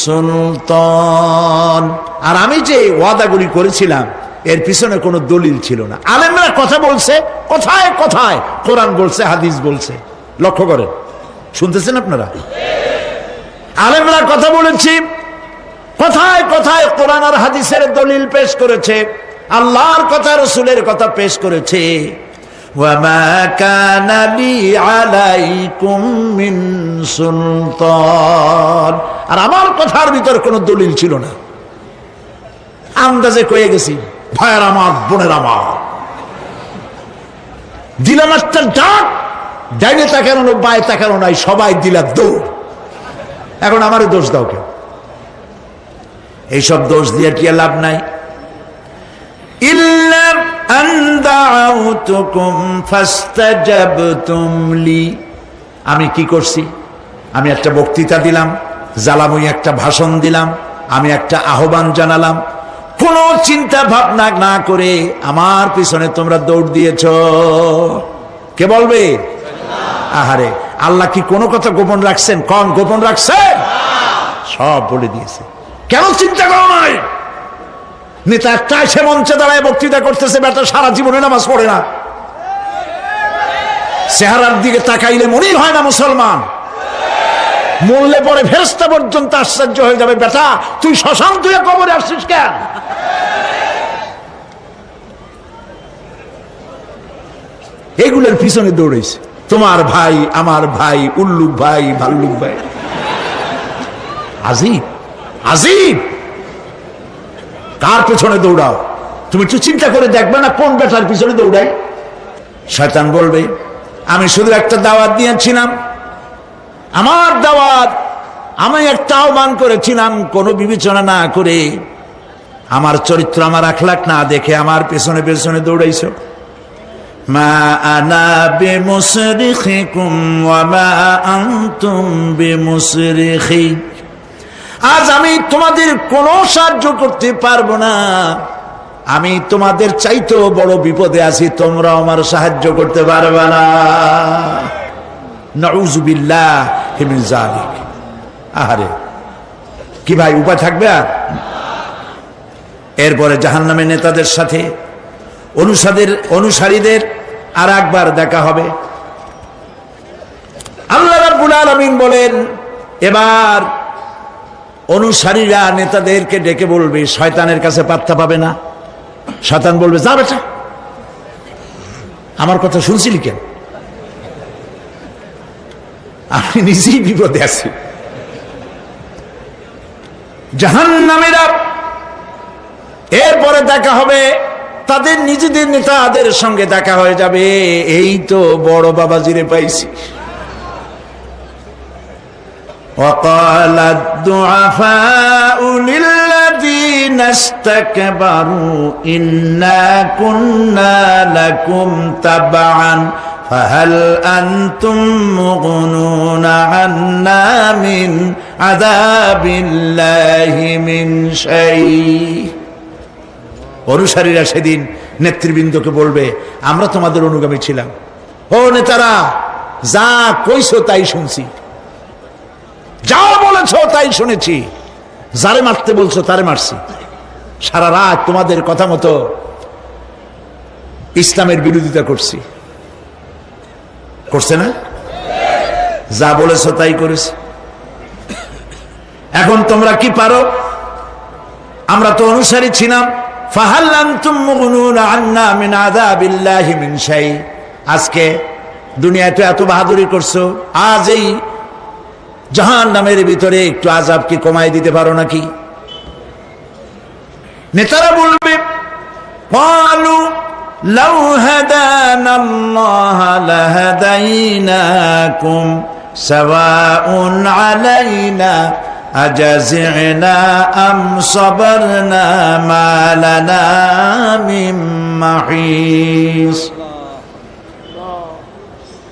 সুলতান, আর আমি যে ওয়াদাগুলি করেছিলাম এর পিছনে কোনো দলিল ছিল না। আলেমরা কথা বলছে, কথায় কথায় কোরআন বলছে, হাদিস বলছে। লক্ষ্য করেন, শুনতেছেন আপনারা? আলেমরা কথা বলেছি, কথায় কথায় কোরআন আর হাদিসের দলিল পেশ করেছে, আল্লাহর কথা রসুলের কথা পেশ করেছে। ওয়ামা কানা লি আলাইকুম মিন সুলতান, আর আমার কথার ভিতর কোনো দলিল ছিল না। আন্দাজে কয়ে গেছি, ভাইয়ের আমার, বোনের আমার, দিলাম একটা ডাক, ডাইনে তাকানো বায়ে তাকানো নাই, সবাই দিলাম দৌড়। এখন আমারও দোষ দাও কেউ? এইসব দোষ দিয়ে কি লাভ নাই। ইল্লা আন দাউতুকুম ফাস্তাজাবতুম লি, আমি কি করছি? আমি একটা বক্তৃতা দিলাম, জ্বালাময়ী একটা ভাষণ দিলাম, আমি একটা আহ্বান জানালাম, কোন চিন্তা ভাবনা না করে আমার পিছনে তোমরা দৌড় দিয়েছ। কে বলবে? আহারে, আল্লাহ কি কোনো কথা গোপন রাখছেন? কোন গোপন রাখছেন? সব বলে দিয়েছে। কেন চিন্তা করো নাই? নেতা একটা সে মঞ্চে দাঁড়ায় বক্তৃতা করতেছে, বেটা সারা জীবনে নামাজ পড়ে না, চেহারার দিকে তাকাইলে মনেই হয় না মুসলমান, মরলে পরে ফেরেশতা পর্যন্ত আশ্চর্য হয়ে যাবে, বেটা তুই শ্মশান তুই কবরে আসছিস কেন? এগুলোর পিছনে দৌড়েছে তোমার ভাই, আমার ভাই, উল্লুক ভাই, ভাল্লুক ভাই। আজিব আজিব, কার পেছনে দৌড়াও? তুমি একটু চিন্তা করে দেখবে না কোন বেটার পিছনে দৌড়াই? শয়তান বলবে, আমি শুধু একটা দাওয়াত দিয়েছিলাম, আমার দাওয়াত, আমি একটা আহ্বান করেছিলাম, কোনো বিবেচনা না করে, আমার চরিত্র, আমার আখলাক না দেখে আমার পেছনে পেছনে দৌড়াইছো। মা আনা বিমুসরিখিকুম ওয়া মা আনতুম বিমুসরিখি, আজ আমি তোমাদের কোনো সাহায্য করতে পারবো না, আমি তোমাদের চাইতেও বড় বিপদে আছি, তোমরা আমার সাহায্য করতে পারবে না। নাউযু বিল্লাহি মিন যালিক। আহারে কি ভাই, উপায় থাকবে আর? এরপরে জাহান্নামের নেতাদের সাথে অনুসারীদের আর একবার দেখা হবে। আল্লাহ রাব্বুল আলামিন বলেন, এবার অনুসারীরা নেতাদেরকে ডেকে বলবে, শয়তানের কাছে পাত্তা পাবে না। শয়তান বলবে, যা বেটা, আমার কথা শুনছিলি কেন? আমি নিজেই বিপদে আছি। জাহান্নামীরা এরপরে দেখা হবে, তাদের নিজেদের নেতাদের সঙ্গে দেখা হয়ে যাবে। এই তো বড় বাবাজিরে পাইছি। وقال الضعفاء للذين استكبروا إنا كنا لكم تبعا فهل أنتم مغنون عنا من عذاب الله من شيء। অনুসারীরা সেদিন নেতৃবৃন্দকে বলবে, আমরা তোমাদের অনুগামী ছিলাম। ও নেতারা, যা কইছো তাই শুনছি, যা বলেছো তাই শুনেছি, যারে মারতে বলছো তারে মারছি। সারা রাত তোমাদের কথা মতো ইসলামের বিরোধিতা করছি, করছে না? যা বলেছো তাই করেছি। এখন তোমরা কি পারো? আমরা তো অনুসারী ছিলাম। ফাহাল আনতুম মুগনুনা আন্না মিন আযাবিল্লাহি মিন শাই। আজকে দুনিয়াতে এত বাহাদুরি করছো, আজ এই জাহান্নামের ভিতরে একটু আযাব কি কমাই দিতে পারো নাকি? নেতারা বলবে, ক্বালু লাউ হাদানাল্লাহ লাহাদাইনাকুম সাওয়াউন আলাইনা আজাজি'না আম সাবারনা মা লানা মিন মাহিস।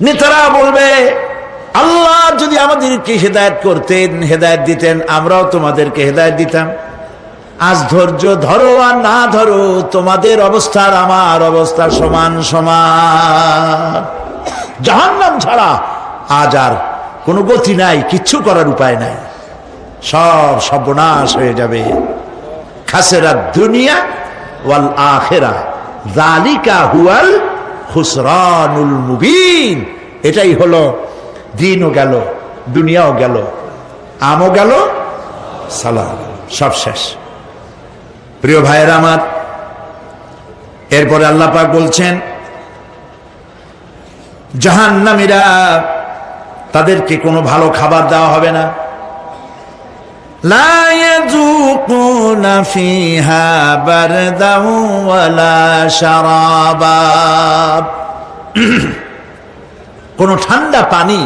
নেতারা বলবে, আল্লাহ যদি আমাদেরকে হেদায়েত করতেন, হেদায়েত দিতেন, আমরাও তোমাদেরকে হেদায়েত দিতাম। আজ ধৈর্য ধরো আর না ধরো, তোমাদের অবস্থার আমার অবস্থা সমান সমান। জাহান্নাম ছাড়া আজ আর কোনো গতি নাই, কিচ্ছু করার উপায় নাই, সব সর্বনাশ হয়ে যাবে। খাসিরাত দুনিয়া ওয়াল আখিরা যালিকা হুয়াল খুসরানুল মুবিন। এটাই হলো, দিনও গেল, দুনিয়াও গেল, আমও গেল, সালাম, সব শেষ। প্রিয় ভাইয়েরা আমার, এরপরে আল্লাহ পাক বলছেন, জাহান্নামীরা তাদেরকে কোনো ভালো খাবার দেওয়া হবে না। লা ইয়াযুকুনা ফিহা বারদাও ওয়ালা শারাবা। কোন ঠান্ডা পানি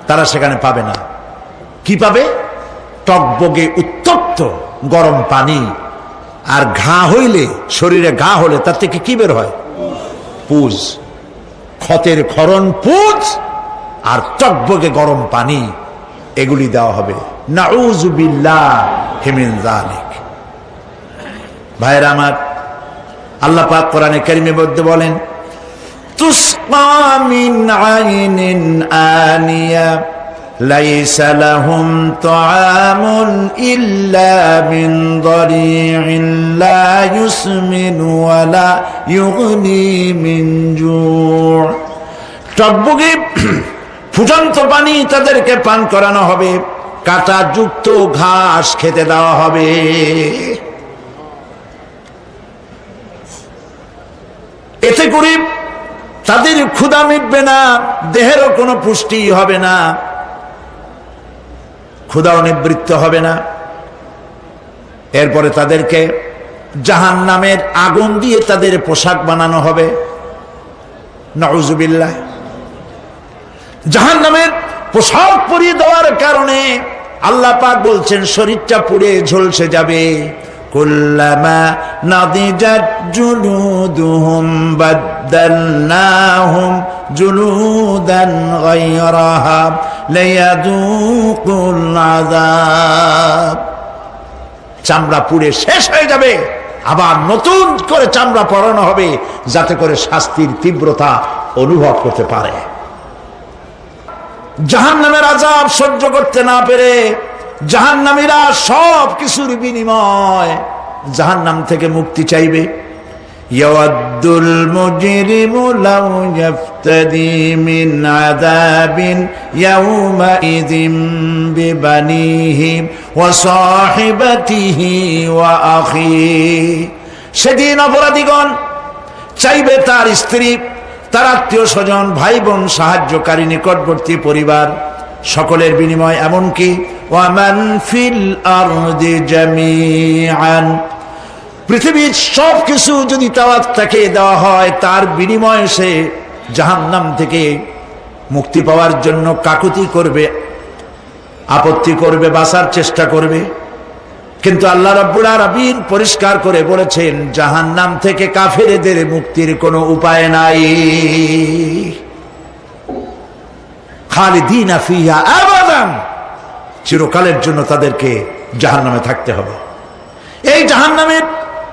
তারা সেখানে পাবে না। কি পাবে? টকবগে উত্তপ্ত গরম পানি। আর ঘা হইলে, শরীরে ঘা হলে তার থেকে কি বের হয়? পুজ, ক্ষতের ক্ষরণ পুজ আর টকবগে গরম পানি, এগুলি দেওয়া হবে। নাউযু বিল্লাহি মিন যালিক। ভাইরা আমার, আল্লাহ পাক কোরআনে কারীমের মধ্যে বলেন, তুসকা মিন আইনিন আনিয়া লাইসা লাহুম তাআমুন ইল্লা মিন দারি'in লা ইউসমিনু ওয়া লা ইউগনি মিন জু'। টকবগে ফুটন্ত পানি তাদেরকে পান করানো হবে, কাঁটা যুক্ত ঘাস খেতে দেওয়া হবে। এতে করে তাদের ক্ষুধা মিটবে না, দেহেরও কোনো পুষ্টি হবে না, ক্ষুধাও নিবৃত্ত হবে না। এরপরে তাদেরকে জাহান্নামের আগুন দিয়ে তাদের পোশাক বানানো হবে। নাউযুবিল্লাহ। জাহান্নামের পোশাক পরিয়ে দেওয়ার কারণে আল্লাহ পাক বলছেন, শরীরটা পুড়ে ঝলসে যাবে। কুল্লামা নাদিজাত জুলুদুহুম বাদদালনাহুম জুলুদান গায়রাহা লিয়াযুকুল আযাব। চামড়া পুড়ে শেষ হয়ে যাবে, আবার নতুন করে চামড়া পরানো হবে, যাতে করে শাস্তির তীব্রতা অনুভব করতে পারে। জাহান্নামের আযাব সহ্য করতে না পেরে জাহান্নামীরা সব কিছুর বিনিময় জাহান্নাম থেকে মুক্তি চাইবে। ইয়াওয়াদ্দুল মুজরিমু লাউ ইয়াফতাদি মিন আযাবিন ইয়াওমাইযিন বিবানিহি ওয়া সাহিবাতিহি ওয়া আখিহি। সেদিন অপরাধীগণ চাইবে তার স্ত্রী, তার আত্মীয় স্বজন, ভাই বোন, সাহায্যকারী, নিকটবর্তী পরিবার সকলের বিনিময়, এমনকি ওয়ামান ফিল আরদি জামিআন, পৃথিবীর সব কিছু যদি তাকে দেওয়া হয় তার বিনিময়ে সে জাহান্নাম থেকে মুক্তি পাওয়ার জন্য কাকুতি করবে, আপত্তি করবে, বাঁচার চেষ্টা করবে। কিন্তু আল্লাহ রাব্বুল আলামিন পরিষ্কার করে বলেছেন জাহান্নাম থেকে কাফেরদের মুক্তির কোনো উপায় নাই। খালিদিনা ফিহা আবাদান, চিরকালের জন্য তাদেরকে জাহান্নামে থাকতে হবে। এই জাহান্নামের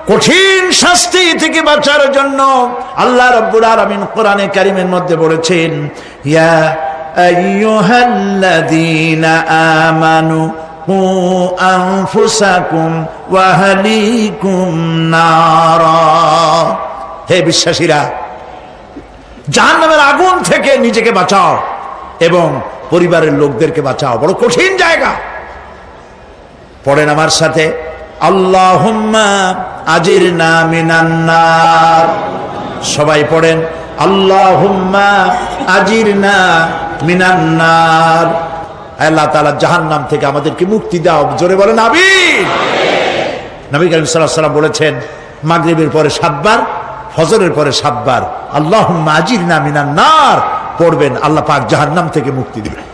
কঠিন শাস্তি থেকে বাঁচার জন্য আল্লাহ রাব্বুল আলামিন কোরআনে কারীমের মধ্যে বলেছেন ইয়া আইয়ুহাল্লাযীনা আমানু কু আনফুসাকুম ওয়া আহলিকুম নারা, হে বিশ্বাসীরা জাহান্নামের আগুন থেকে নিজেকে বাঁচাও এবং পরিবারের লোকদেরকে বাঁচাও। বড় কঠিন জায়গা। পড়েন আমার সাথে, আল্লাহুম্মা আজিরনা মিনান নার। সবাই পড়েন, আল্লাহুম্মা আজিরনা মিনান নার। আল্লাহ তাআলা জাহান্নাম থেকে আমাদেরকে মুক্তি দাও। জোরে বলেন আমিন। নবী করিম সাল্লাল্লাহু আলাইহি ওয়াসাল্লাম বলেছেন মাগরিবের পরে 7 বার, ফজরের পরে 7 বার আল্লাহুম্মা আজিরনা মিনান নার পড়বেন, আল্লাহ পাক জাহান্নাম থেকে মুক্তি দিবেন।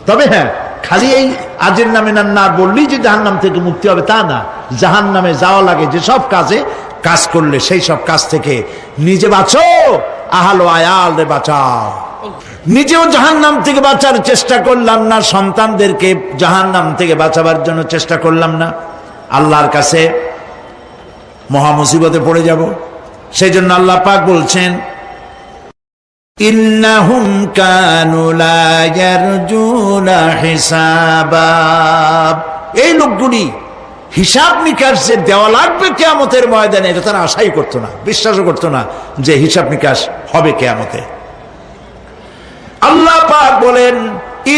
তবে হ্যাঁ, খালি এই আজিরনা মিনান নার বললেই যে জাহান্নাম থেকে মুক্তি হবে তা না। জাহান্নামে যাওয়া লাগে যেসব কাজ করলে সেই সব কাজ থেকে নিজে বাঁচো, আহাল ও আয়াল রে বাঁচাও। নিজেও জাহান্নাম থেকে বাঁচার চেষ্টা করলাম না, সন্তানদেরকে জাহান্নাম থেকে বাঁচাবার জন্য চেষ্টা করলাম না, আল্লাহর কাছে মহা মুসিবতে পড়ে যাব। সেই জন্য আল্লাহ পাক বলছেন ইন্নাহুম কানু লা ইয়ারজুনা হিসাবা, এই লোকগুলি হিসাব নিকাশ যে দেওয়া লাগবে কিয়ামতের ময়দানে এটা তারা আশাই করতো না, বিশ্বাসও করতো না যে হিসাব নিকাশ হবে কিয়ামতে। আল্লাহ পাক বলেন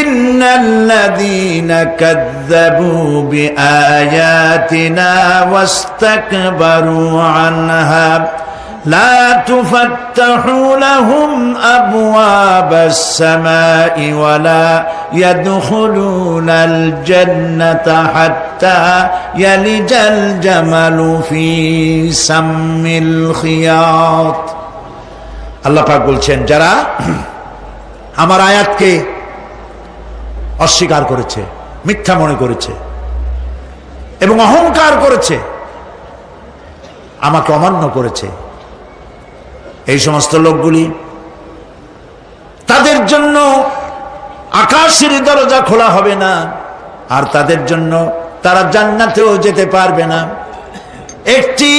ইন্নাল্লাযীনা কাযযাবু বিআয়াতিনা ওয়াস্তাকবারু আনহা লা তুফাত্তাহু লাহুম আবওয়াবাস সামাই ওয়া লা ইয়াদখুলুনাল জান্নাতা হাত্তা ইয়ালিজাল জামালু ফি সাম্মিল খিয়াত। আল্লাহ পাক বলছেন যারা আমার আয়াতকে অস্বীকার করেছে, মিথ্যা মনে করেছে এবং অহংকার করেছে, আমাকে অমান্য করেছে, এই সমস্ত লোকগুলি, তাদের জন্য আকাশের দরজা খোলা হবে না আর তাদের জন্য তারা জান্নাতেও যেতে পারবে না। একটি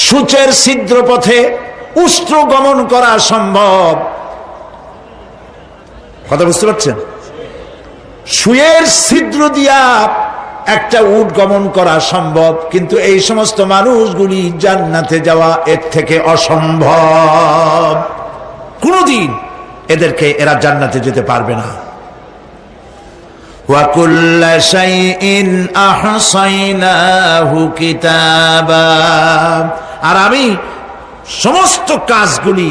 সূচের ছিদ্র পথে উষ্ট্র গমন করা সম্ভব, কথা বুঝতে পারছেন? সুয়ের ছিদ্র দিয়া একটা উট গমন করা সম্ভব, কিন্তু এই সমস্ত মানুষগুলি জান্নাতে যাওয়া এর থেকে অসম্ভব। কোনদিন এরা জান্নাতে যেতে পারবে না। ওয়া কুল্লা শাইইন আহসাইনাহু কিতাবা, আর আমি সমস্ত কাজগুলি,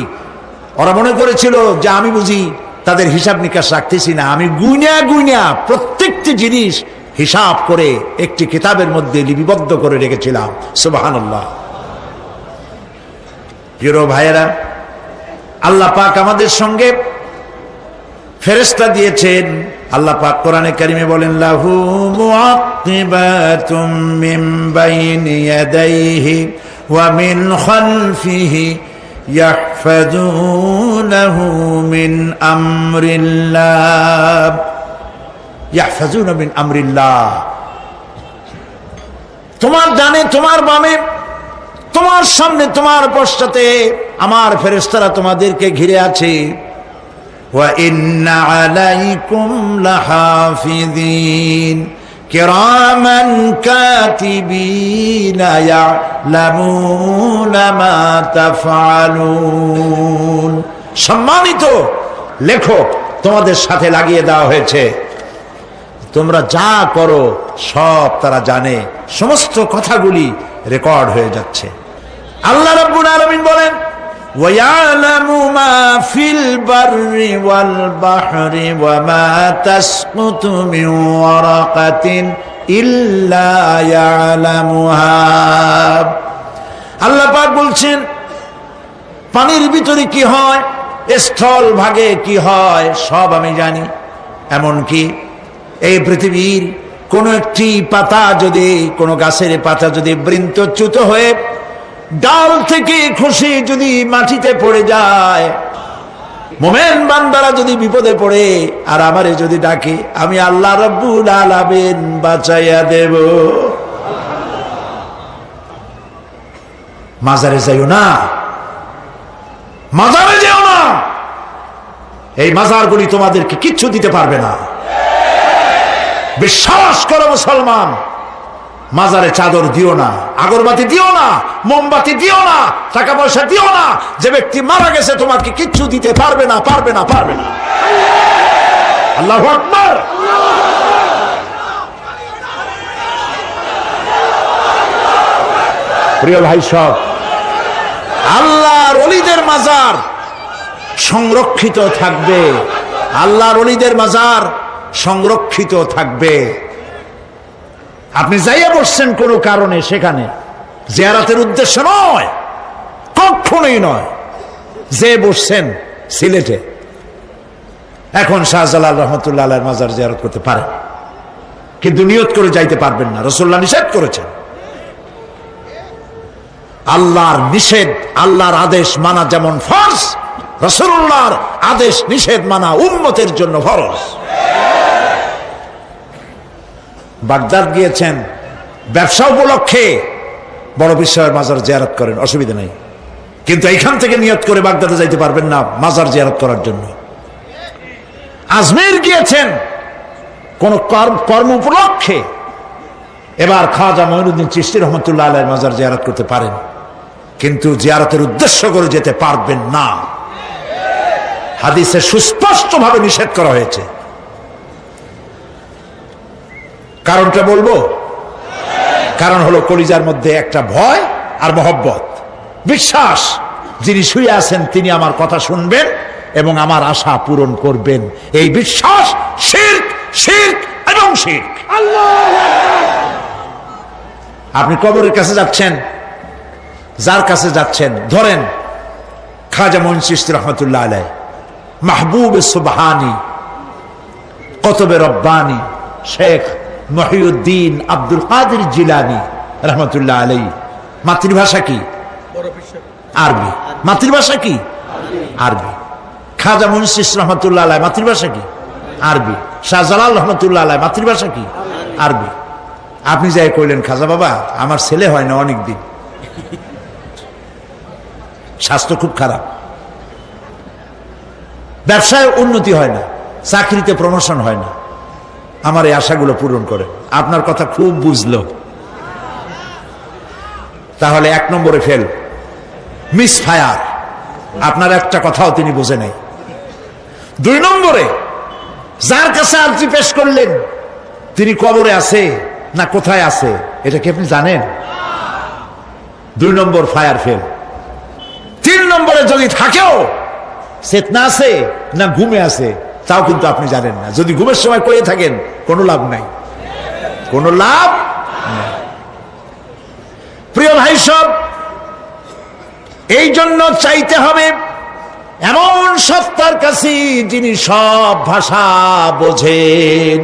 ওরা মনে করেছিল যে আমি বুঝি তাদের হিসাব নিকাশ রাখতেছি না, আমি গুইনা প্রত্যেকটি জিনিস হিসাব করে একটি কিতাবের মধ্যে লিপিবদ্ধ করে রেখেছিলাম। সুবহানাল্লাহ। প্রিয় ভাইয়েরা, আল্লাহ পাক আমাদের সঙ্গে ফেরেশতা দিয়েছেন। আল্লাহ পাক কোরআনে কারিমে বলেন লাহু মুআক্কিবাতুম মিন বাইনি ইয়াদাইহি ওয়া মিন খালফিহি ইয়াহফাযুনাহু মিন আমরিল্লাহ। ইয়াহফাযুনা মিন আমরিল্লাহ, তোমার ডানে, তোমার বামে, তোমার সামনে, তোমার পশ্চাতে আমার ফেরেশতারা তোমাদেরকে ঘিরে আছে। ওয়া ইন্না আলাইকুম লাহাফিযিন কিরামান কাতিবিনা ইয়ালামুনা মা তাফআলুন। সম্মানিত লেখক তোমাদের সাথে লাগিয়ে দেওয়া হয়েছে, তোমরা যা করো সব তারা জানে, সমস্ত কথাগুলি রেকর্ড হয়ে যাচ্ছে। আল্লাহ রাব্বুল আলামিন বলেন وَيَعْلَمُ مَا فِي الْبَرِّ وَالْبَحْرِ وَمَا تَسْقُطُ مِنْ وَرَقَةٍ إِلَّا يَعْلَمُهَا। আল্লাহ পাক বলছেন পানির ভিতরে কি হয়, স্থল ভাগে কি হয়, সব আমি জানি। এমনকি এই পৃথিবীর কোন একটি পাতা যদি, কোন গাছের পাতা যদি বৃন্তচ্যুত হয়ে ডাল থেকে খসে যদি মাটিতে পড়ে যায়, মোমেন বান্দারা যদি বিপদে পড়ে আর আমারে যদি ডাকে, আমি আল্লাহ রাব্বুল আলামিন বাঁচাইয়া দেব। মাজারে যাইও না, মাজারে যেও না, এই মাজারগুলি তোমাদেরকে কিচ্ছু দিতে পারবে না। বিশ্বাস করো মুসলমান, মাজারে চাদর দিও না, আগরবাতি দিও না, মোমবাতি দিও না, টাকা পয়সা দিও না। যে ব্যক্তি মারা গেছে তোমাকে কিচ্ছু দিতে পারবে না, পারবে না, পারবে না। আল্লাহু আকবার। প্রিয় ভাই সব, আল্লাহর ওলিদের মাজার সংরক্ষিত থাকবে, আল্লাহর ওলিদের মাজার সংরক্ষিত থাকবে। আপনি যাইয়া বসছেন কোনো কারণে, সেখানে জিয়ারতের উদ্দেশ্য নয়, কখনোই নয়। যে বসছেন সিলেটে, এখন শাহজালাল রহমতুল্লাহ আলাইহির মাজার জিয়ারত করতে পারেন, কিন্তু নিয়ত করে যাইতে পারবেন না, রাসূলুল্লাহ নিষেধ করেছেন। আল্লাহর নিষেধ, আল্লাহর আদেশ মানা যেমন ফরজ, রাসূলুল্লাহর আদেশ নিষেধ মানা উম্মতের জন্য ফরজ। বাগদাদ গিয়েছেন ব্যবসা উপলক্ষে, বড় বিশ্বের মাজার জিয়ারত করেন, অসুবিধা নেই, কিন্তু এইখান থেকে নিয়ত করে বাগদাদে যাইতে পারবেন না মাজার জিয়ারত করার জন্য। আজমির গিয়েছেন কোন কর্ম উপলক্ষে, এবার খাজা মঈনুদ্দিন চিশতি রহমতুল্লাহ আলাইহির মাজার জিয়ারত করতে পারেন, কিন্তু জিয়ারতের উদ্দেশ্য করে যেতে পারবেন না। হাদিসে সুস্পষ্টভাবে নিষেধ করা হয়েছে। কারণটা বলবো, কারণ হলো কলিজার মধ্যে একটা ভয় আর মহব্বত, বিশ্বাস, যিনি শুয়ে আছেন তিনি আমার কথা শুনবেন এবং আমার আশা পূরণ করবেন, এই বিশ্বাস। শিরক, শিরক এবং শিরক। আপনি কবরের কাছে যাচ্ছেন, যার কাছে যাচ্ছেন, ধরেন খাজা মঈন চিশতি রহমতুল্লাহ আলাইহি, মাহবুব সুবহানি, কুতুব রব্বানি, শেখ মহিউদ্দিন আব্দুল কাদের জিলানী রহমতুল্লাহ আলাইহি। মাতৃভাষা কি? আরবি। মাতৃভাষা কি? আরবি। খাজা মঈন চিশতি রহমতুল্লাহ আলাইহি মাতৃভাষা কি? আরবি। শাহজালাল রহমতুল্লাহ আলাইহি মাতৃভাষা কি? আরবি। আপনি যাই কইলেন, খাজা বাবা আমার ছেলে হয় না অনেক দিন, স্বাস্থ্য খুব খারাপ, ব্যবসায় উন্নতি হয় না, চাকরিতে প্রমোশন হয় না, আমার এই আশাগুলো পূরণ করে। আপনার কথা খুব বুঝলো, তাহলে 1 নম্বরে ফেল, মিস ফায়ার। আপনার একটা কথাও তিনি বোঝে নাই। 2 নম্বরে যার কাছে আর্জি পেশ করলেন তিনি কবরে আছে না কোথায় আছে এটা কি আপনি জানেন? 2 নম্বর ফায়ার ফেল। 3 নম্বরে যদি থাকেও চেতনা আছে না ঘুমে আছে তাও কিন্তু আপনি জানেন না। যদি ঘুমের সময় কয়ে থাকেন কোনো লাভ নাই, কোনো লাভ নাই। প্রিয় ভাই সব, এই জন্য চাইতে হবে এমন সত্তার কাছে যিনি সব ভাষা বোঝেন,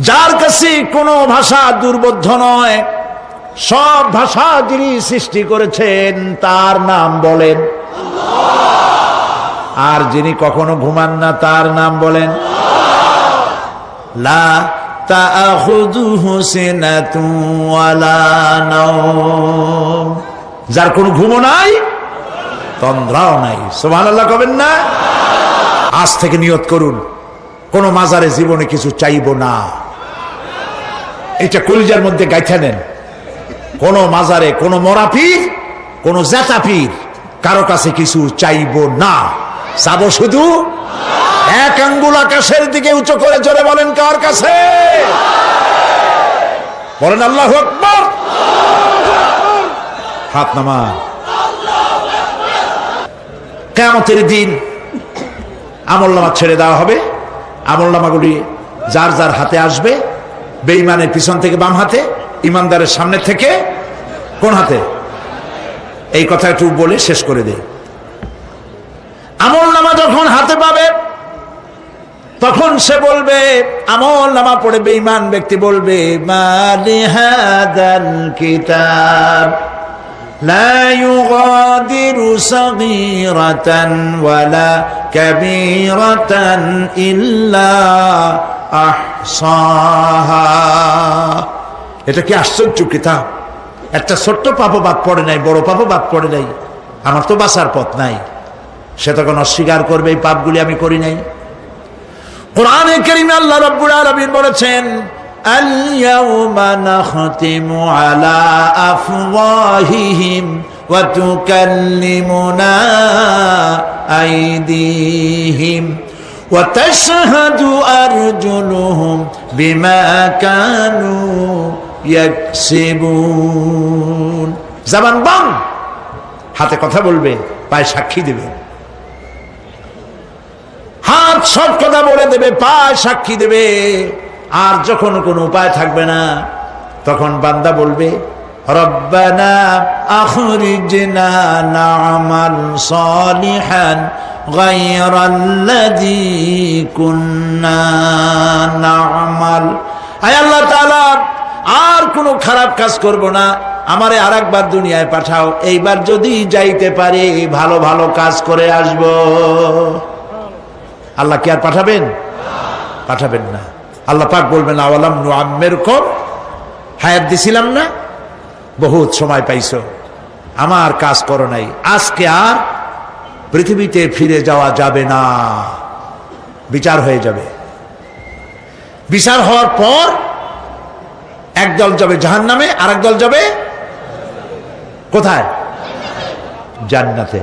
যার কাছে কোনো ভাষা দুর্বোধ্য নয়, সব ভাষা যিনি সৃষ্টি করেছেন তার নাম বলেন, আর যিনি কখনো ঘুমান না তার নাম বলেন লা তাআখুযুহু সিনাতুন ওয়ালা নাওম। যার কোনো ঘুমও নাই, তন্দ্রাও নাই। সুবহানাল্লাহ কবেন না? আজ থেকে নিয়ত করুন, কোন মাজারে জীবনে কিছু চাইবো না। এটা কলিজার মধ্যে গাইথা নেন। কোন মাজারে, কোন মরা পীর, কোন জেতা পীর, কারো কাছে কিছু চাইবো না। চাবো শুধু এক আঙ্গুল আকাশের দিকে উঁচু করে জোরে বলেন, কার কাছে? বলেন আল্লাহু আকবার। হাত নামা। কিয়ামতের দিন আমলনামা ছেড়ে দেওয়া হবে। আমলনামাগুলি যার যার হাতে আসবে, বেঈমানের পিছন থেকে বাম হাতে, ইমানদারের সামনে থেকে কোন হাতে? এই কথা একটু বলে শেষ করে দেই। আমলনামা যখন হাতে পাবে তখন সে বলবে, আমলনামা পড়ে বেঈমান ব্যক্তি বলবে, মালি হাদাল কিতাব লা ইউগাদিরু সাগীরাতান ওয়ালা কাবীরাতান ইল্লা আহসাহা। এটা কি আশ্চর্য কিতাব! একটা ছোট্ট পাপও বাদ পড়ে নাই, বড় পাপও বাদ পড়ে নাই। আমার তো বাঁচার পথ নাই। সে তখন অস্বীকার করবে, এই পাপগুলি আমি করি নাই। কোরআনে কারীমে আল্লাহ রাব্বুল আলামিন বলেছেন, আল ইয়াউমা নাখতিমু আলা আফওয়াহিহিম ওয়া তুকাল্লিমুনা আইদিহিম ওয়া তাশহাদু আরজুলুহুম বিমা কানু ইয়াকসিবুন। জবান বন্ধ, হাতে কথা বলবে, পায়ে সাক্ষী দেবে। হাত সব কথা বলে দেবে, পায়ে সাক্ষী দেবে। আর যখন কোনো উপায় থাকবে না, তখন বান্দা বলবে, রব্বানা আখরিজনা না'মাল সালিহান গায়রাল্লাযী কুন্না না'মাল। আয় আল্লাহ তাআলা, আর কোনো খারাপ কাজ করব না, আমারে আরেকবার দুনিয়ায় পাঠাও। এইবার যদি যাইতে পারি ভালো ভালো কাজ করে আসব। আল্লাহ কি আর পাঠাবেন? পাঠাবেন না। আল্লাহ পাক বলবেন, আওয়ালাম নুআম্মিরকুম, হায়াত দিছিলাম না, বহুত সময় পাইছো, আমার কাজ করো নাই, আজকে আর পৃথিবীতে ফিরে যাওয়া যাবে না। বিচার হয়ে যাবে। বিচার হওয়ার পর একদল যাবে জাহান্নামে, আর একদল যাবে কোথায়? জান্নাতে।